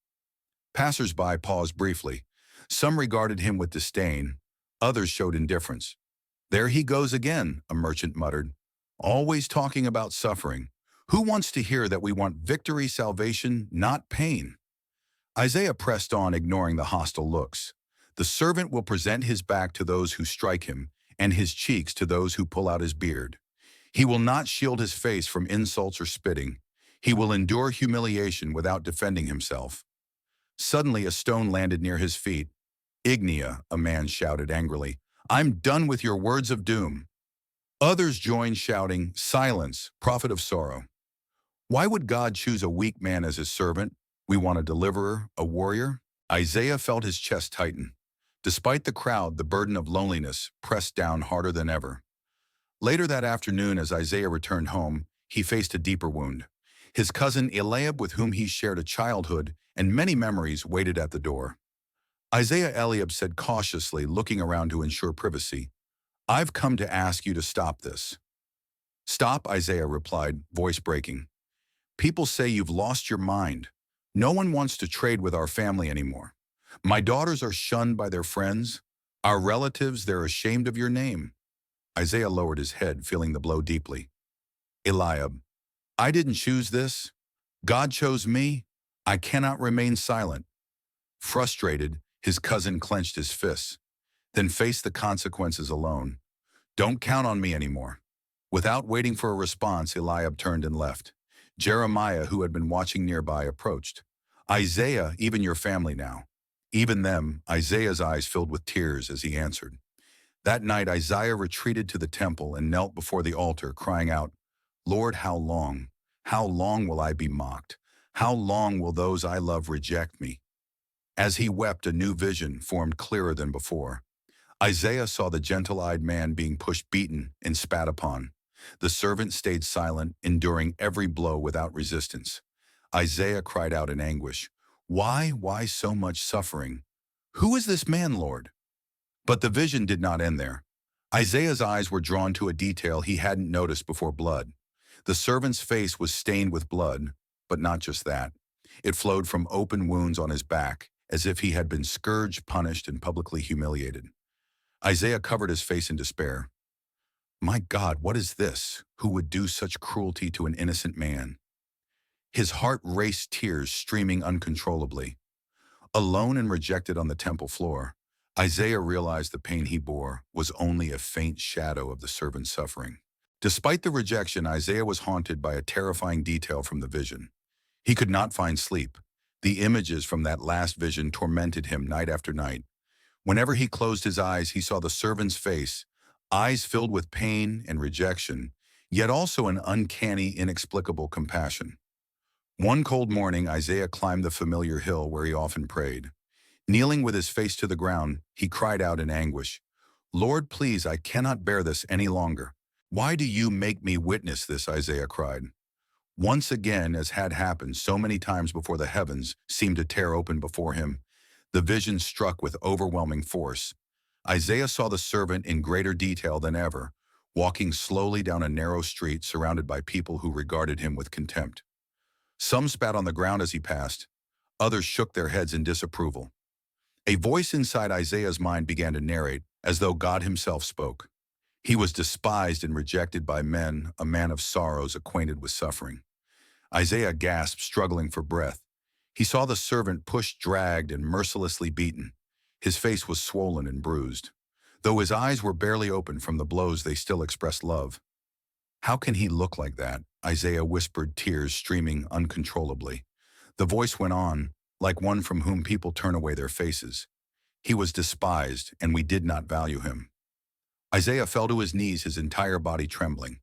Passers-by paused briefly. Some regarded him with disdain, others showed indifference. There he goes again, a merchant muttered. Always talking about suffering. Who wants to hear that we want victory, salvation, not pain? Isaiah pressed on, ignoring the hostile looks. The servant will present his back to those who strike him, and his cheeks to those who pull out his beard. He will not shield his face from insults or spitting. He will endure humiliation without defending himself. Suddenly a stone landed near his feet. Ignia, a man shouted angrily. I'm done with your words of doom. Others joined, shouting, Silence, prophet of sorrow. Why would God choose a weak man as his servant? We want a deliverer, a warrior. Isaiah felt his chest tighten. Despite the crowd, the burden of loneliness pressed down harder than ever. Later that afternoon, as Isaiah returned home, he faced a deeper wound. His cousin Eliab, with whom he shared a childhood and many memories, waited at the door. Isaiah Eliab said cautiously, looking around to ensure privacy, I've come to ask you to stop this. Stop, Isaiah replied, voice breaking. People say you've lost your mind. No one wants to trade with our family anymore. My daughters are shunned by their friends. Our relatives, they're ashamed of your name. Isaiah lowered his head, feeling the blow deeply. Eliab, I didn't choose this. God chose me. I cannot remain silent. Frustrated, his cousin clenched his fists, then faced the consequences alone. Don't count on me anymore. Without waiting for a response, Eliab turned and left. Jeremiah, who had been watching nearby, approached. Isaiah, even your family now. Even them, Isaiah's eyes filled with tears as he answered. That night, Isaiah retreated to the temple and knelt before the altar, crying out, Lord, how long? How long will I be mocked? How long will those I love reject me? As he wept, a new vision formed clearer than before. Isaiah saw the gentle-eyed man being pushed, beaten, and spat upon. The servant stayed silent, enduring every blow without resistance. Isaiah cried out in anguish, Why so much suffering? Who is this man, Lord? But the vision did not end there. Isaiah's eyes were drawn to a detail he hadn't noticed before: blood. The servant's face was stained with blood, but not just that. It flowed from open wounds on his back, as if he had been scourged, punished, and publicly humiliated. Isaiah covered his face in despair. My God, what is this? Who would do such cruelty to an innocent man? His heart raced, tears streaming uncontrollably. Alone and rejected on the temple floor, Isaiah realized the pain he bore was only a faint shadow of the servant's suffering. Despite the rejection, Isaiah was haunted by a terrifying detail from the vision. He could not find sleep. The images from that last vision tormented him night after night. Whenever he closed his eyes, he saw the servant's face, eyes filled with pain and rejection, yet also an uncanny, inexplicable compassion. One cold morning, Isaiah climbed the familiar hill where he often prayed. Kneeling with his face to the ground, he cried out in anguish, Lord, please, I cannot bear this any longer. Why do you make me witness this? Isaiah cried. Once again, as had happened so many times before, the heavens seemed to tear open before him. The vision struck with overwhelming force. Isaiah saw the servant in greater detail than ever, walking slowly down a narrow street surrounded by people who regarded him with contempt. Some spat on the ground as he passed. Others shook their heads in disapproval. A voice inside Isaiah's mind began to narrate, as though God himself spoke. He was despised and rejected by men, a man of sorrows, acquainted with suffering. Isaiah gasped, struggling for breath. He saw the servant pushed, dragged, and mercilessly beaten. His face was swollen and bruised. Though his eyes were barely open from the blows, they still expressed love. How can he look like that? Isaiah whispered, tears streaming uncontrollably. The voice went on, like one from whom people turn away their faces. He was despised, and we did not value him. Isaiah fell to his knees, his entire body trembling.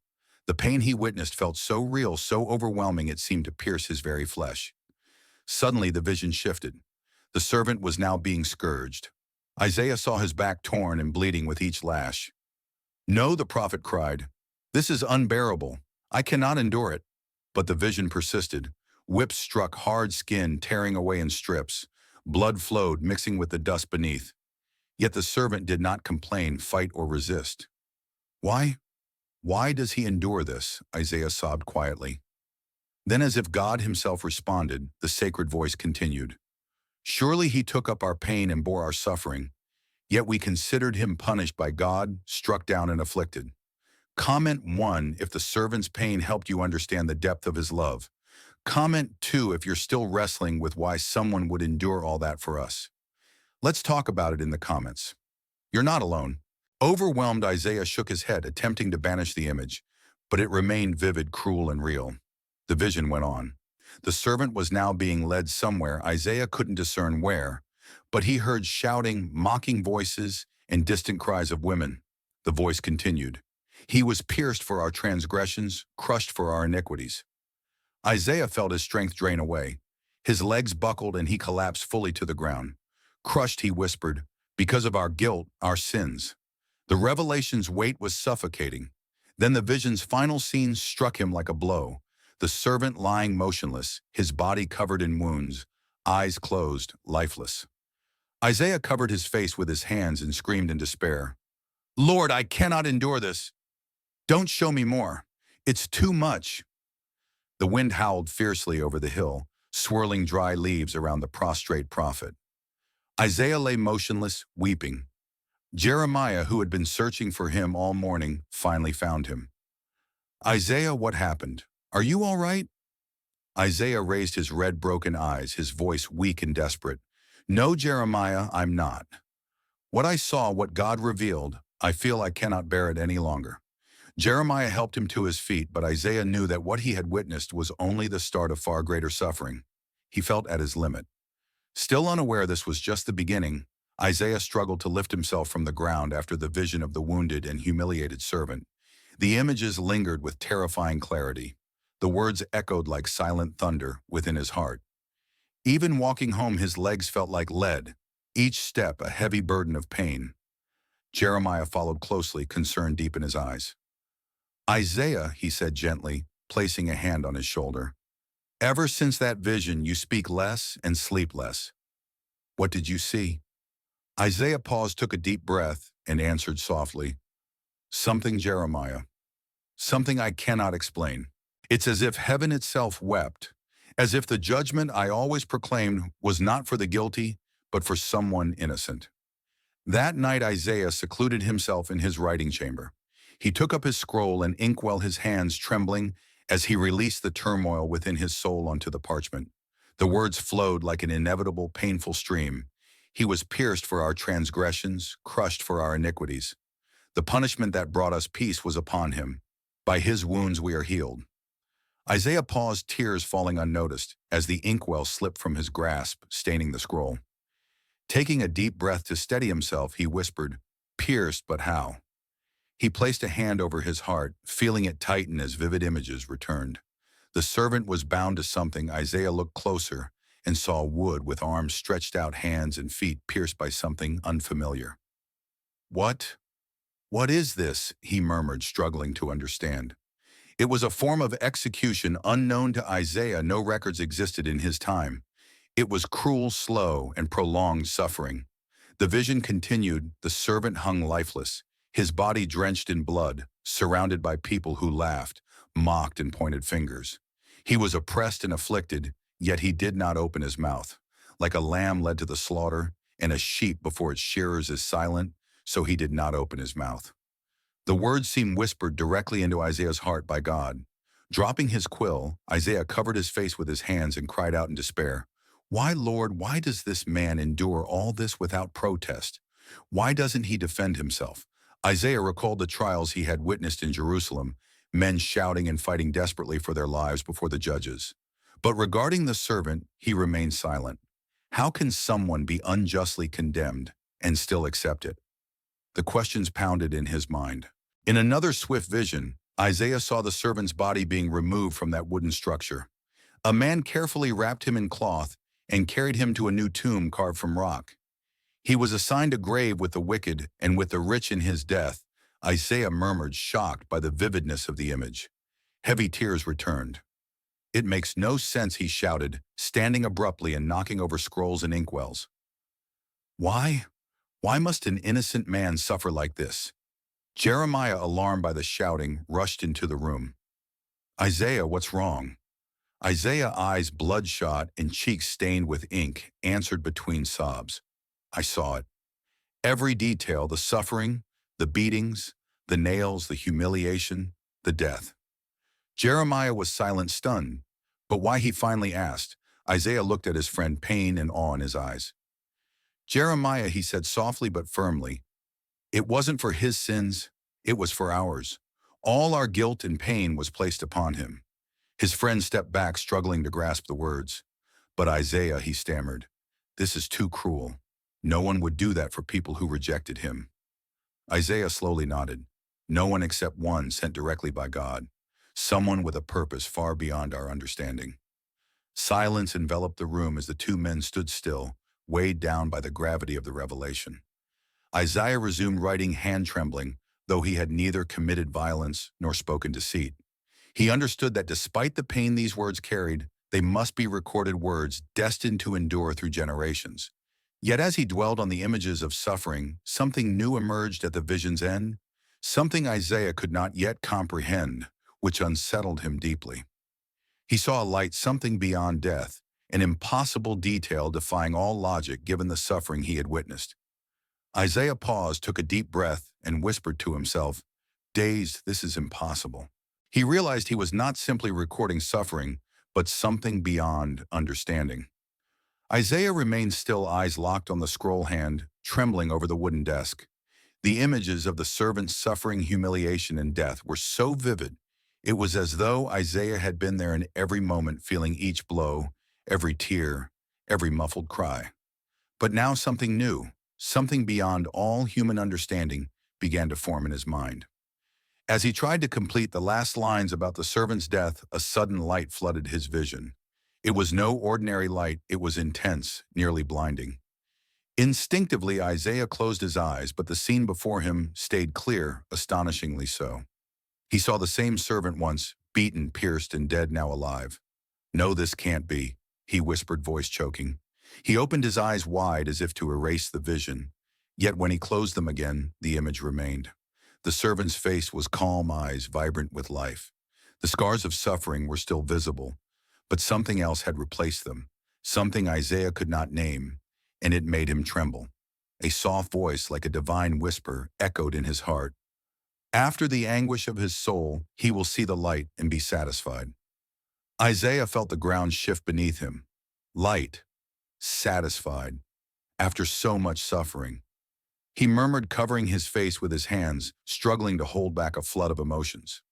The pain he witnessed felt so real, so overwhelming, it seemed to pierce his very flesh. Suddenly, the vision shifted. The servant was now being scourged. Isaiah saw his back torn and bleeding with each lash. No, the prophet cried. This is unbearable. I cannot endure it. But the vision persisted. Whips struck hard skin, tearing away in strips. Blood flowed, mixing with the dust beneath. Yet the servant did not complain, fight, or resist. Why? Why does he endure this? Isaiah sobbed quietly. Then, as if God himself responded, the sacred voice continued. Surely he took up our pain and bore our suffering. Yet we considered him punished by God, struck down and afflicted. Comment 1 if the servant's pain helped you understand the depth of his love. Comment 2 if you're still wrestling with why someone would endure all that for us. Let's talk about it in the comments. You're not alone. Overwhelmed, Isaiah shook his head, attempting to banish the image, but it remained vivid, cruel, and real. The vision went on. The servant was now being led somewhere. Isaiah couldn't discern where, but he heard shouting, mocking voices, and distant cries of women. The voice continued. He was pierced for our transgressions, crushed for our iniquities. Isaiah felt his strength drain away. His legs buckled and he collapsed fully to the ground. Crushed, he whispered, because of our guilt, our sins. The revelation's weight was suffocating. Then the vision's final scene struck him like a blow. The servant lying motionless, his body covered in wounds, eyes closed, lifeless. Isaiah covered his face with his hands and screamed in despair. Lord, I cannot endure this. Don't show me more. It's too much. The wind howled fiercely over the hill, swirling dry leaves around the prostrate prophet. Isaiah lay motionless, weeping. Jeremiah, who had been searching for him all morning, finally found him. Isaiah, what happened? Are you all right? Isaiah raised his red, broken eyes, his voice weak and desperate. No, Jeremiah, I'm not. What I saw, what God revealed, I feel I cannot bear it any longer. Jeremiah helped him to his feet, but Isaiah knew that what he had witnessed was only the start of far greater suffering. He felt at his limit. Still unaware this was just the beginning, Isaiah struggled to lift himself from the ground after the vision of the wounded and humiliated servant. The images lingered with terrifying clarity. The words echoed like silent thunder within his heart. Even walking home, his legs felt like lead, each step a heavy burden of pain. Jeremiah followed closely, concern deep in his eyes. Isaiah, he said gently, placing a hand on his shoulder. Ever since that vision, you speak less and sleep less. What did you see? Isaiah paused, took a deep breath, and answered softly. Something, Jeremiah. Something I cannot explain. It's as if heaven itself wept, as if the judgment I always proclaimed was not for the guilty, but for someone innocent. That night Isaiah secluded himself in his writing chamber. He took up his scroll and inkwell, his hands trembling as he released the turmoil within his soul onto the parchment. The words flowed like an inevitable, painful stream. He was pierced for our transgressions, crushed for our iniquities. The punishment that brought us peace was upon him. By his wounds we are healed. Isaiah paused, tears falling unnoticed, as the inkwell slipped from his grasp, staining the scroll. Taking a deep breath to steady himself, he whispered, Pierced, but how? He placed a hand over his heart, feeling it tighten as vivid images returned. The servant was bound to something. Isaiah looked closer and saw wood with arms stretched out, hands and feet pierced by something unfamiliar. What? What is this? He murmured, struggling to understand. It was a form of execution unknown to Isaiah. No records existed in his time. It was cruel, slow, and prolonged suffering. The vision continued. The servant hung lifeless, his body drenched in blood, surrounded by people who laughed, mocked, and pointed fingers. He was oppressed and afflicted, yet he did not open his mouth. Like a lamb led to the slaughter, and a sheep before its shearers is silent, so he did not open his mouth. The words seemed whispered directly into Isaiah's heart by God. Dropping his quill, Isaiah covered his face with his hands and cried out in despair, Why, Lord, why does this man endure all this without protest? Why doesn't he defend himself? Isaiah recalled the trials he had witnessed in Jerusalem, men shouting and fighting desperately for their lives before the judges. But regarding the servant, he remained silent. How can someone be unjustly condemned and still accept it? The questions pounded in his mind. In another swift vision, Isaiah saw the servant's body being removed from that wooden structure. A man carefully wrapped him in cloth and carried him to a new tomb carved from rock. He was assigned a grave with the wicked and with the rich in his death. Isaiah murmured, shocked by the vividness of the image. Heavy tears returned. It makes no sense, he shouted, standing abruptly and knocking over scrolls and inkwells. Why? Why must an innocent man suffer like this? Jeremiah, alarmed by the shouting, rushed into the room. Isaiah, what's wrong? Isaiah, eyes bloodshot and cheeks stained with ink, answered between sobs. I saw it. Every detail, the suffering, the beatings, the nails, the humiliation, the death. Jeremiah was silent, stunned, but why he finally asked. Isaiah looked at his friend, pain and awe in his eyes. Jeremiah, he said softly but firmly, it wasn't for his sins, it was for ours. All our guilt and pain was placed upon him. His friend stepped back, struggling to grasp the words. But Isaiah, he stammered, this is too cruel. No one would do that for people who rejected him. Isaiah slowly nodded. No one except one sent directly by God. Someone with a purpose far beyond our understanding. Silence enveloped the room as the two men stood still, weighed down by the gravity of the revelation. Isaiah resumed writing, hand trembling, though he had neither committed violence nor spoken deceit. He understood that despite the pain these words carried, they must be recorded words destined to endure through generations. Yet as he dwelled on the images of suffering, something new emerged at the vision's end, something Isaiah could not yet comprehend, which unsettled him deeply. He saw a light, something beyond death, an impossible detail defying all logic given the suffering he had witnessed. Isaiah paused, took a deep breath, and whispered to himself, dazed, this is impossible. He realized he was not simply recording suffering, but something beyond understanding. Isaiah remained still, eyes locked on the scroll hand, trembling over the wooden desk. The images of the servant's suffering, humiliation, and death were so vivid, it was as though Isaiah had been there in every moment, feeling each blow, every tear, every muffled cry. But now something new, something beyond all human understanding, began to form in his mind. As he tried to complete the last lines about the servant's death, a sudden light flooded his vision. It was no ordinary light, it was intense, nearly blinding. Instinctively, Isaiah closed his eyes, but the scene before him stayed clear, astonishingly so. He saw the same servant once, beaten, pierced, and dead, now alive. No, this can't be, he whispered, voice choking. He opened his eyes wide as if to erase the vision. Yet when he closed them again, the image remained. The servant's face was calm, eyes vibrant with life. The scars of suffering were still visible, but something else had replaced them, something Isaiah could not name, and it made him tremble. A soft voice, like a divine whisper, echoed in his heart. After the anguish of his soul, he will see the light and be satisfied. Isaiah felt the ground shift beneath him. Light, satisfied, after so much suffering. He murmured, covering his face with his hands, struggling to hold back a flood of emotions.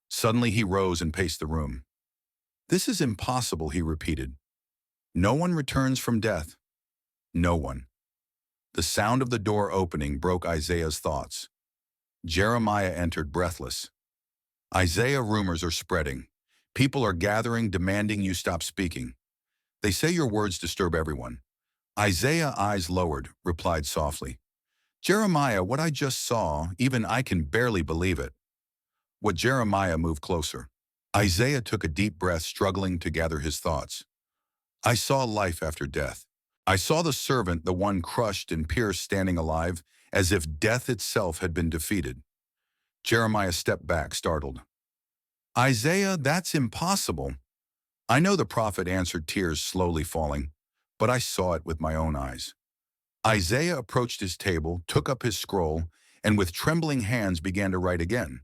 Suddenly he rose and paced the room. This is impossible, he repeated. No one returns from death. No one. The sound of the door opening broke Isaiah's thoughts. Jeremiah entered, breathless. Isaiah, rumors are spreading. People are gathering, demanding you stop speaking. They say your words disturb everyone. Isaiah, eyes lowered, replied softly. Jeremiah, what I just saw, even I can barely believe it. What? Jeremiah moved closer. Isaiah took a deep breath, struggling to gather his thoughts. I saw life after death. I saw the servant, the one crushed and pierced, standing alive, as if death itself had been defeated. Jeremiah stepped back, startled. Isaiah, that's impossible. I know, the prophet answered, tears slowly falling, but I saw it with my own eyes. Isaiah approached his table, took up his scroll, and with trembling hands began to write again.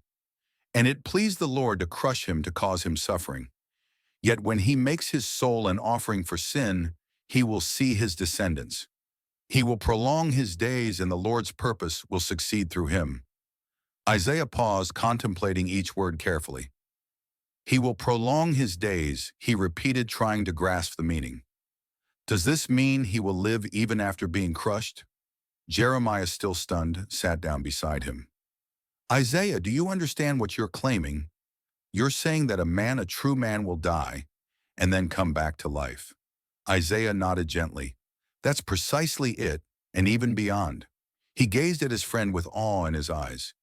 And it pleased the Lord to crush him, to cause him suffering. Yet when he makes his soul an offering for sin, he will see his descendants. He will prolong his days, and the Lord's purpose will succeed through him. Isaiah paused, contemplating each word carefully. He will prolong his days, he repeated, trying to grasp the meaning. Does this mean he will live even after being crushed? Jeremiah, still stunned, sat down beside him. Isaiah, do you understand what you're claiming? You're saying that a true man will die, and then come back to life. Isaiah nodded gently. That's precisely it, and even beyond. He gazed at his friend with awe in his eyes.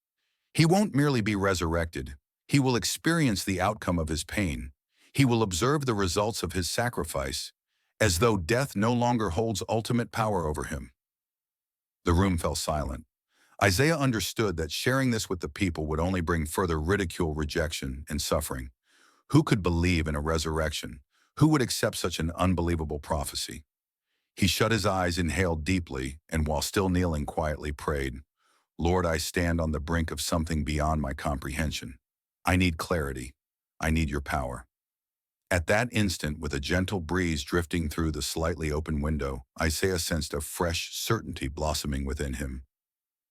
He won't merely be resurrected. He will experience the outcome of his pain. He will observe the results of his sacrifice, as though death no longer holds ultimate power over him. The room fell silent. Isaiah understood that sharing this with the people would only bring further ridicule, rejection, and suffering. Who could believe in a resurrection? Who would accept such an unbelievable prophecy? He shut his eyes, inhaled deeply, and while still kneeling quietly prayed, Lord, I stand on the brink of something beyond my comprehension. I need clarity. I need your power. At that instant, with a gentle breeze drifting through the slightly open window, Isaiah sensed a fresh certainty blossoming within him.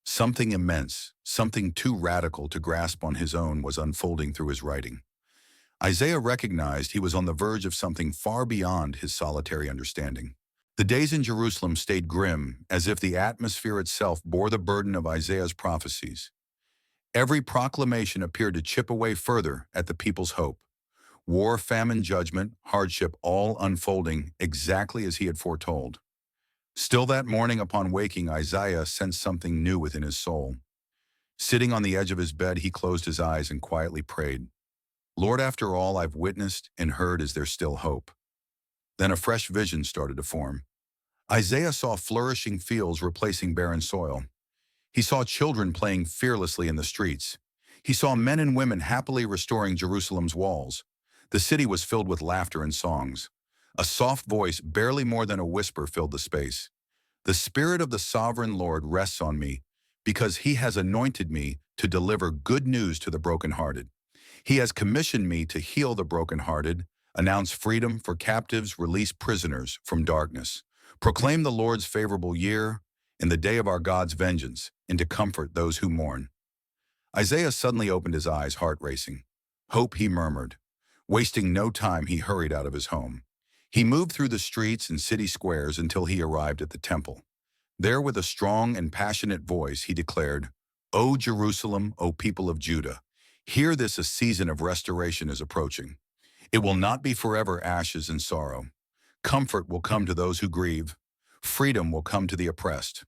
Something immense, something too radical to grasp on his own was unfolding through his writing. Isaiah recognized he was on the verge of something far beyond his solitary understanding. The days in Jerusalem stayed grim, as if the atmosphere itself bore the burden of Isaiah's prophecies. Every proclamation appeared to chip away further at the people's hope. War, famine, judgment, hardship, all unfolding exactly as he had foretold. Still that morning upon waking, Isaiah sensed something new within his soul. Sitting on the edge of his bed, he closed his eyes and quietly prayed, Lord, after all I've witnessed and heard, is there still hope? Then a fresh vision started to form. Isaiah saw flourishing fields replacing barren soil. He saw children playing fearlessly in the streets. He saw men and women happily restoring Jerusalem's walls. The city was filled with laughter and songs. A soft voice, barely more than a whisper, filled the space. The Spirit of the Sovereign Lord rests on me, because he has anointed me to deliver good news to the brokenhearted. He has commissioned me to heal the brokenhearted, announce freedom for captives, release prisoners from darkness, proclaim the Lord's favorable year and the day of our God's vengeance, and to comfort those who mourn. Isaiah suddenly opened his eyes, heart racing. Hope, he murmured. Wasting no time, he hurried out of his home. He moved through the streets and city squares until he arrived at the temple. There, with a strong and passionate voice, he declared, O Jerusalem, O people of Judah, hear this, a season of restoration is approaching. It will not be forever ashes and sorrow. Comfort will come to those who grieve. Freedom will come to the oppressed.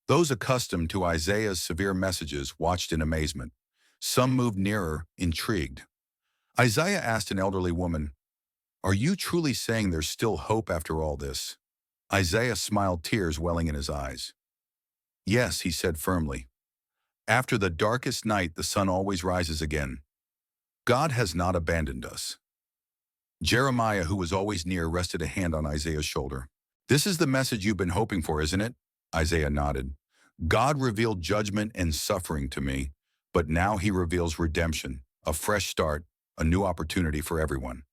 Those accustomed to Isaiah's severe messages watched in amazement. Some moved nearer, intrigued. Isaiah asked an elderly woman, Are you truly saying there's still hope after all this? Isaiah smiled, tears welling in his eyes. Yes, he said firmly. After the darkest night, the sun always rises again. God has not abandoned us. Jeremiah, who was always near, rested a hand on Isaiah's shoulder. This is the message you've been hoping for, isn't it? Isaiah nodded. God revealed judgment and suffering to me, but now he reveals redemption, a fresh start, a new opportunity for everyone.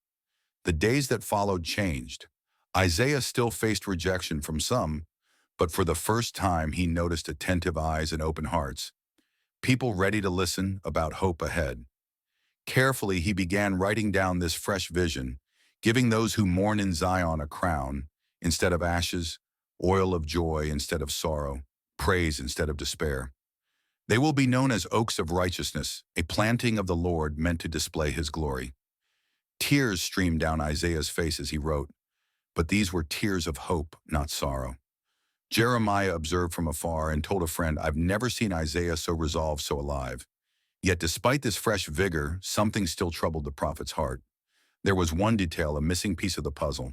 The days that followed changed. Isaiah still faced rejection from some, but for the first time he noticed attentive eyes and open hearts. People ready to listen about hope ahead. Carefully he began writing down this fresh vision, giving those who mourn in Zion a crown instead of ashes, oil of joy instead of sorrow, praise instead of despair. They will be known as oaks of righteousness, a planting of the Lord meant to display his glory. Tears streamed down Isaiah's face as he wrote, but these were tears of hope, not sorrow. Jeremiah observed from afar and told a friend, I've never seen Isaiah so resolved, so alive. Yet despite this fresh vigor, something still troubled the prophet's heart. There was one detail, a missing piece of the puzzle.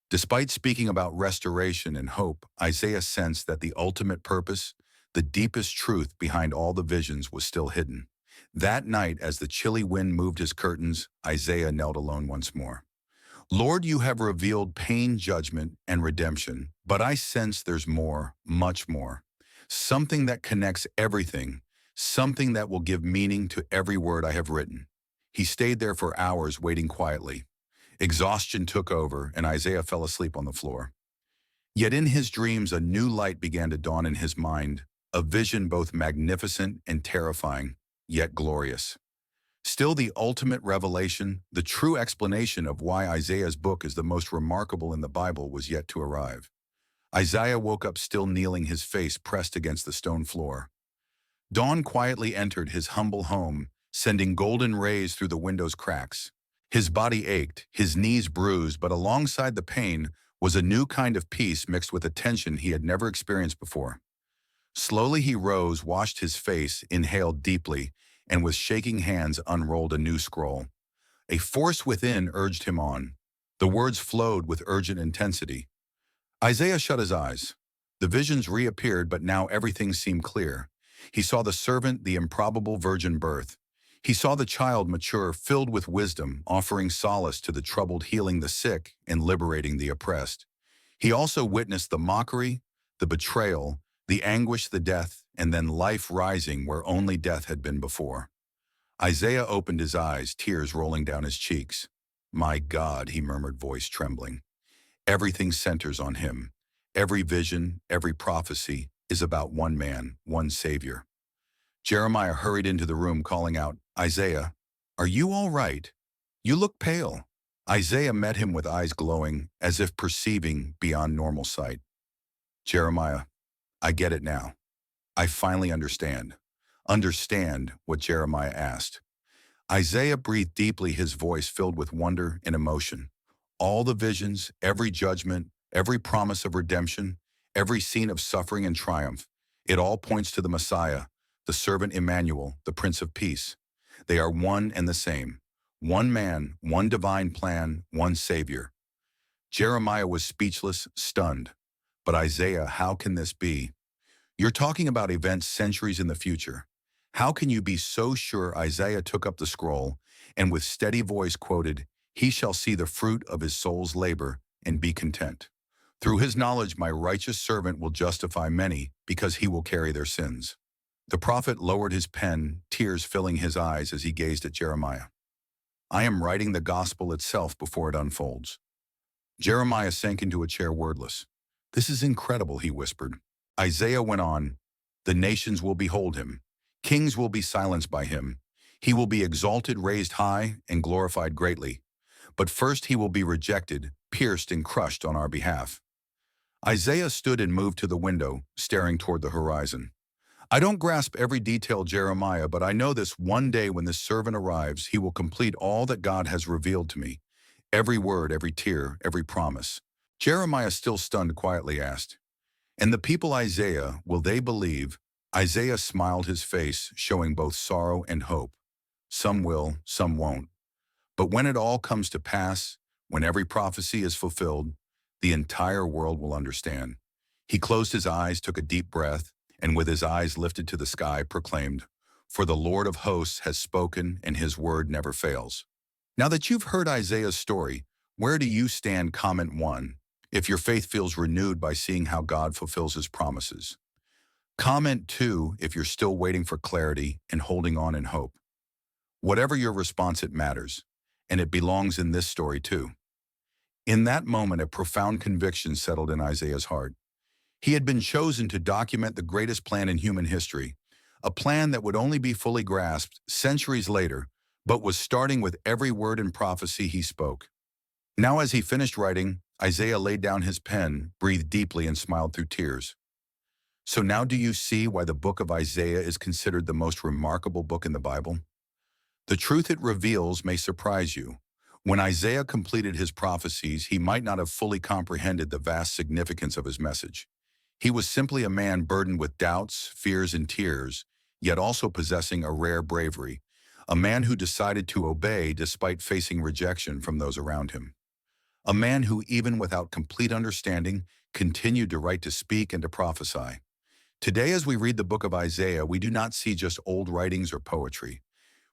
Despite speaking about restoration and hope, Isaiah sensed that the ultimate purpose, the deepest truth behind all the visions, was still hidden. That night, as the chilly wind moved his curtains, Isaiah knelt alone once more. Lord, you have revealed pain, judgment, and redemption, but I sense there's more, much more. Something that connects everything, something that will give meaning to every word I have written. He stayed there for hours, waiting quietly. Exhaustion took over, and Isaiah fell asleep on the floor. Yet in his dreams, a new light began to dawn in his mind, a vision both magnificent and terrifying, yet glorious. Still, the ultimate revelation, the true explanation of why Isaiah's book is the most remarkable in the Bible, was yet to arrive. Isaiah woke up still kneeling, his face pressed against the stone floor. Dawn quietly entered his humble home, sending golden rays through the window's cracks. His body ached, his knees bruised, but alongside the pain was a new kind of peace mixed with a tension he had never experienced before. Slowly he rose, washed his face, inhaled deeply, and with shaking hands unrolled a new scroll. A force within urged him on. The words flowed with urgent intensity. Isaiah shut his eyes. The visions reappeared, but now everything seemed clear. He saw the servant, the improbable virgin birth. He saw the child mature, filled with wisdom, offering solace to the troubled, healing the sick, and liberating the oppressed. He also witnessed the mockery, the betrayal, the anguish, the death, and then life rising where only death had been before. Isaiah opened his eyes, tears rolling down his cheeks. "My God," he murmured, voice trembling. Everything centers on him. Every vision, every prophecy is about one man, one Savior. Jeremiah hurried into the room calling out, "Isaiah, are you all right? You look pale." Isaiah met him with eyes glowing, as if perceiving beyond normal sight. "Jeremiah, I get it now. I finally understand." Understand what Jeremiah asked. Isaiah breathed deeply, his voice filled with wonder and emotion. All the visions, every judgment, every promise of redemption, every scene of suffering and triumph, it all points to the Messiah, the servant Emmanuel, the Prince of Peace. They are one and the same. One man, one divine plan, one Savior. Jeremiah was speechless, stunned. "But Isaiah, how can this be? You're talking about events centuries in the future. How can you be so sure?" Isaiah took up the scroll and with steady voice quoted, "He shall see the fruit of his soul's labor and be content. Through his knowledge my righteous servant will justify many because he will carry their sins." The prophet lowered his pen, tears filling his eyes as he gazed at Jeremiah. "I am writing the gospel itself before it unfolds." Jeremiah sank into a chair wordless. "This is incredible," he whispered. Isaiah went on, "The nations will behold him. Kings will be silenced by him. He will be exalted, raised high, and glorified greatly. But first he will be rejected, pierced, and crushed on our behalf." Isaiah stood and moved to the window, staring toward the horizon. "I don't grasp every detail, Jeremiah, but I know this: one day when this servant arrives, he will complete all that God has revealed to me. Every word, every tear, every promise." Jeremiah, still stunned, quietly asked, "And the people, Isaiah, will they believe?" Isaiah smiled, his face showing both sorrow and hope. "Some will, some won't. But when it all comes to pass, when every prophecy is fulfilled, the entire world will understand." He closed his eyes, took a deep breath, and with his eyes lifted to the sky, proclaimed, "For the Lord of hosts has spoken, and his word never fails." Now that you've heard Isaiah's story, where do you stand? Comment 1 if your faith feels renewed by seeing how God fulfills his promises. Comment 2 if you're still waiting for clarity and holding on in hope. Whatever your response, it matters, and it belongs in this story too. In that moment, a profound conviction settled in Isaiah's heart. He had been chosen to document the greatest plan in human history, a plan that would only be fully grasped centuries later, but was starting with every word and prophecy he spoke. Now, as he finished writing, Isaiah laid down his pen, breathed deeply, and smiled through tears. So now do you see why the book of Isaiah is considered the most remarkable book in the Bible? The truth it reveals may surprise you. When Isaiah completed his prophecies, he might not have fully comprehended the vast significance of his message. He was simply a man burdened with doubts, fears, and tears, yet also possessing a rare bravery, a man who decided to obey despite facing rejection from those around him. A man who, even without complete understanding, continued to write, to speak, and to prophesy. Today, as we read the book of Isaiah, we do not see just old writings or poetry.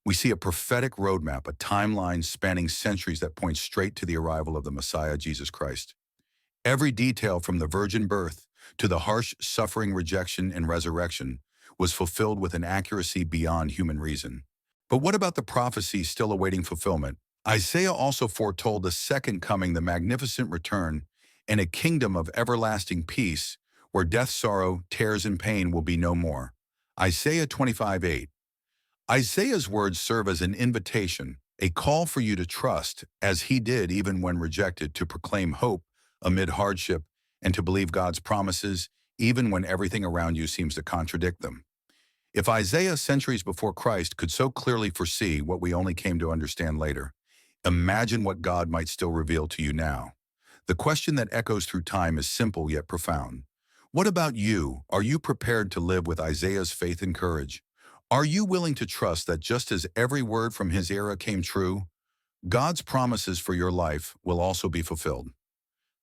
We see a prophetic roadmap, a timeline spanning centuries that points straight to the arrival of the Messiah, Jesus Christ. Every detail, from the virgin birth to the harsh suffering, rejection, and resurrection, was fulfilled with an accuracy beyond human reason. But what about the prophecies still awaiting fulfillment? Isaiah also foretold the second coming, the magnificent return, and a kingdom of everlasting peace, where death, sorrow, tears, and pain will be no more. Isaiah 25:8. Isaiah's words serve as an invitation, a call for you to trust, as he did even when rejected, to proclaim hope amid hardship, and to believe God's promises even when everything around you seems to contradict them. If Isaiah, centuries before Christ, could so clearly foresee what we only came to understand later, imagine what God might still reveal to you now. The question that echoes through time is simple yet profound. What about you? Are you prepared to live with Isaiah's faith and courage? Are you willing to trust that just as every word from his era came true, God's promises for your life will also be fulfilled?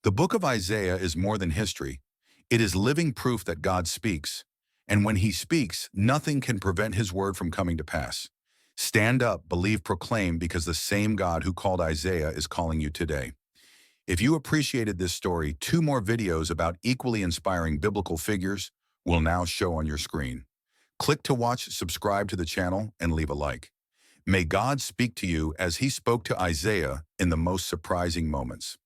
The book of Isaiah is more than history. It is living proof that God speaks, and when he speaks, nothing can prevent his word from coming to pass. Stand up, believe, proclaim, because the same God who called Isaiah is calling you today. If you appreciated this story, 2 more videos about equally inspiring biblical figures will now show on your screen. Click to watch, subscribe to the channel, and leave a like. May God speak to you as he spoke to Isaiah in the most surprising moments.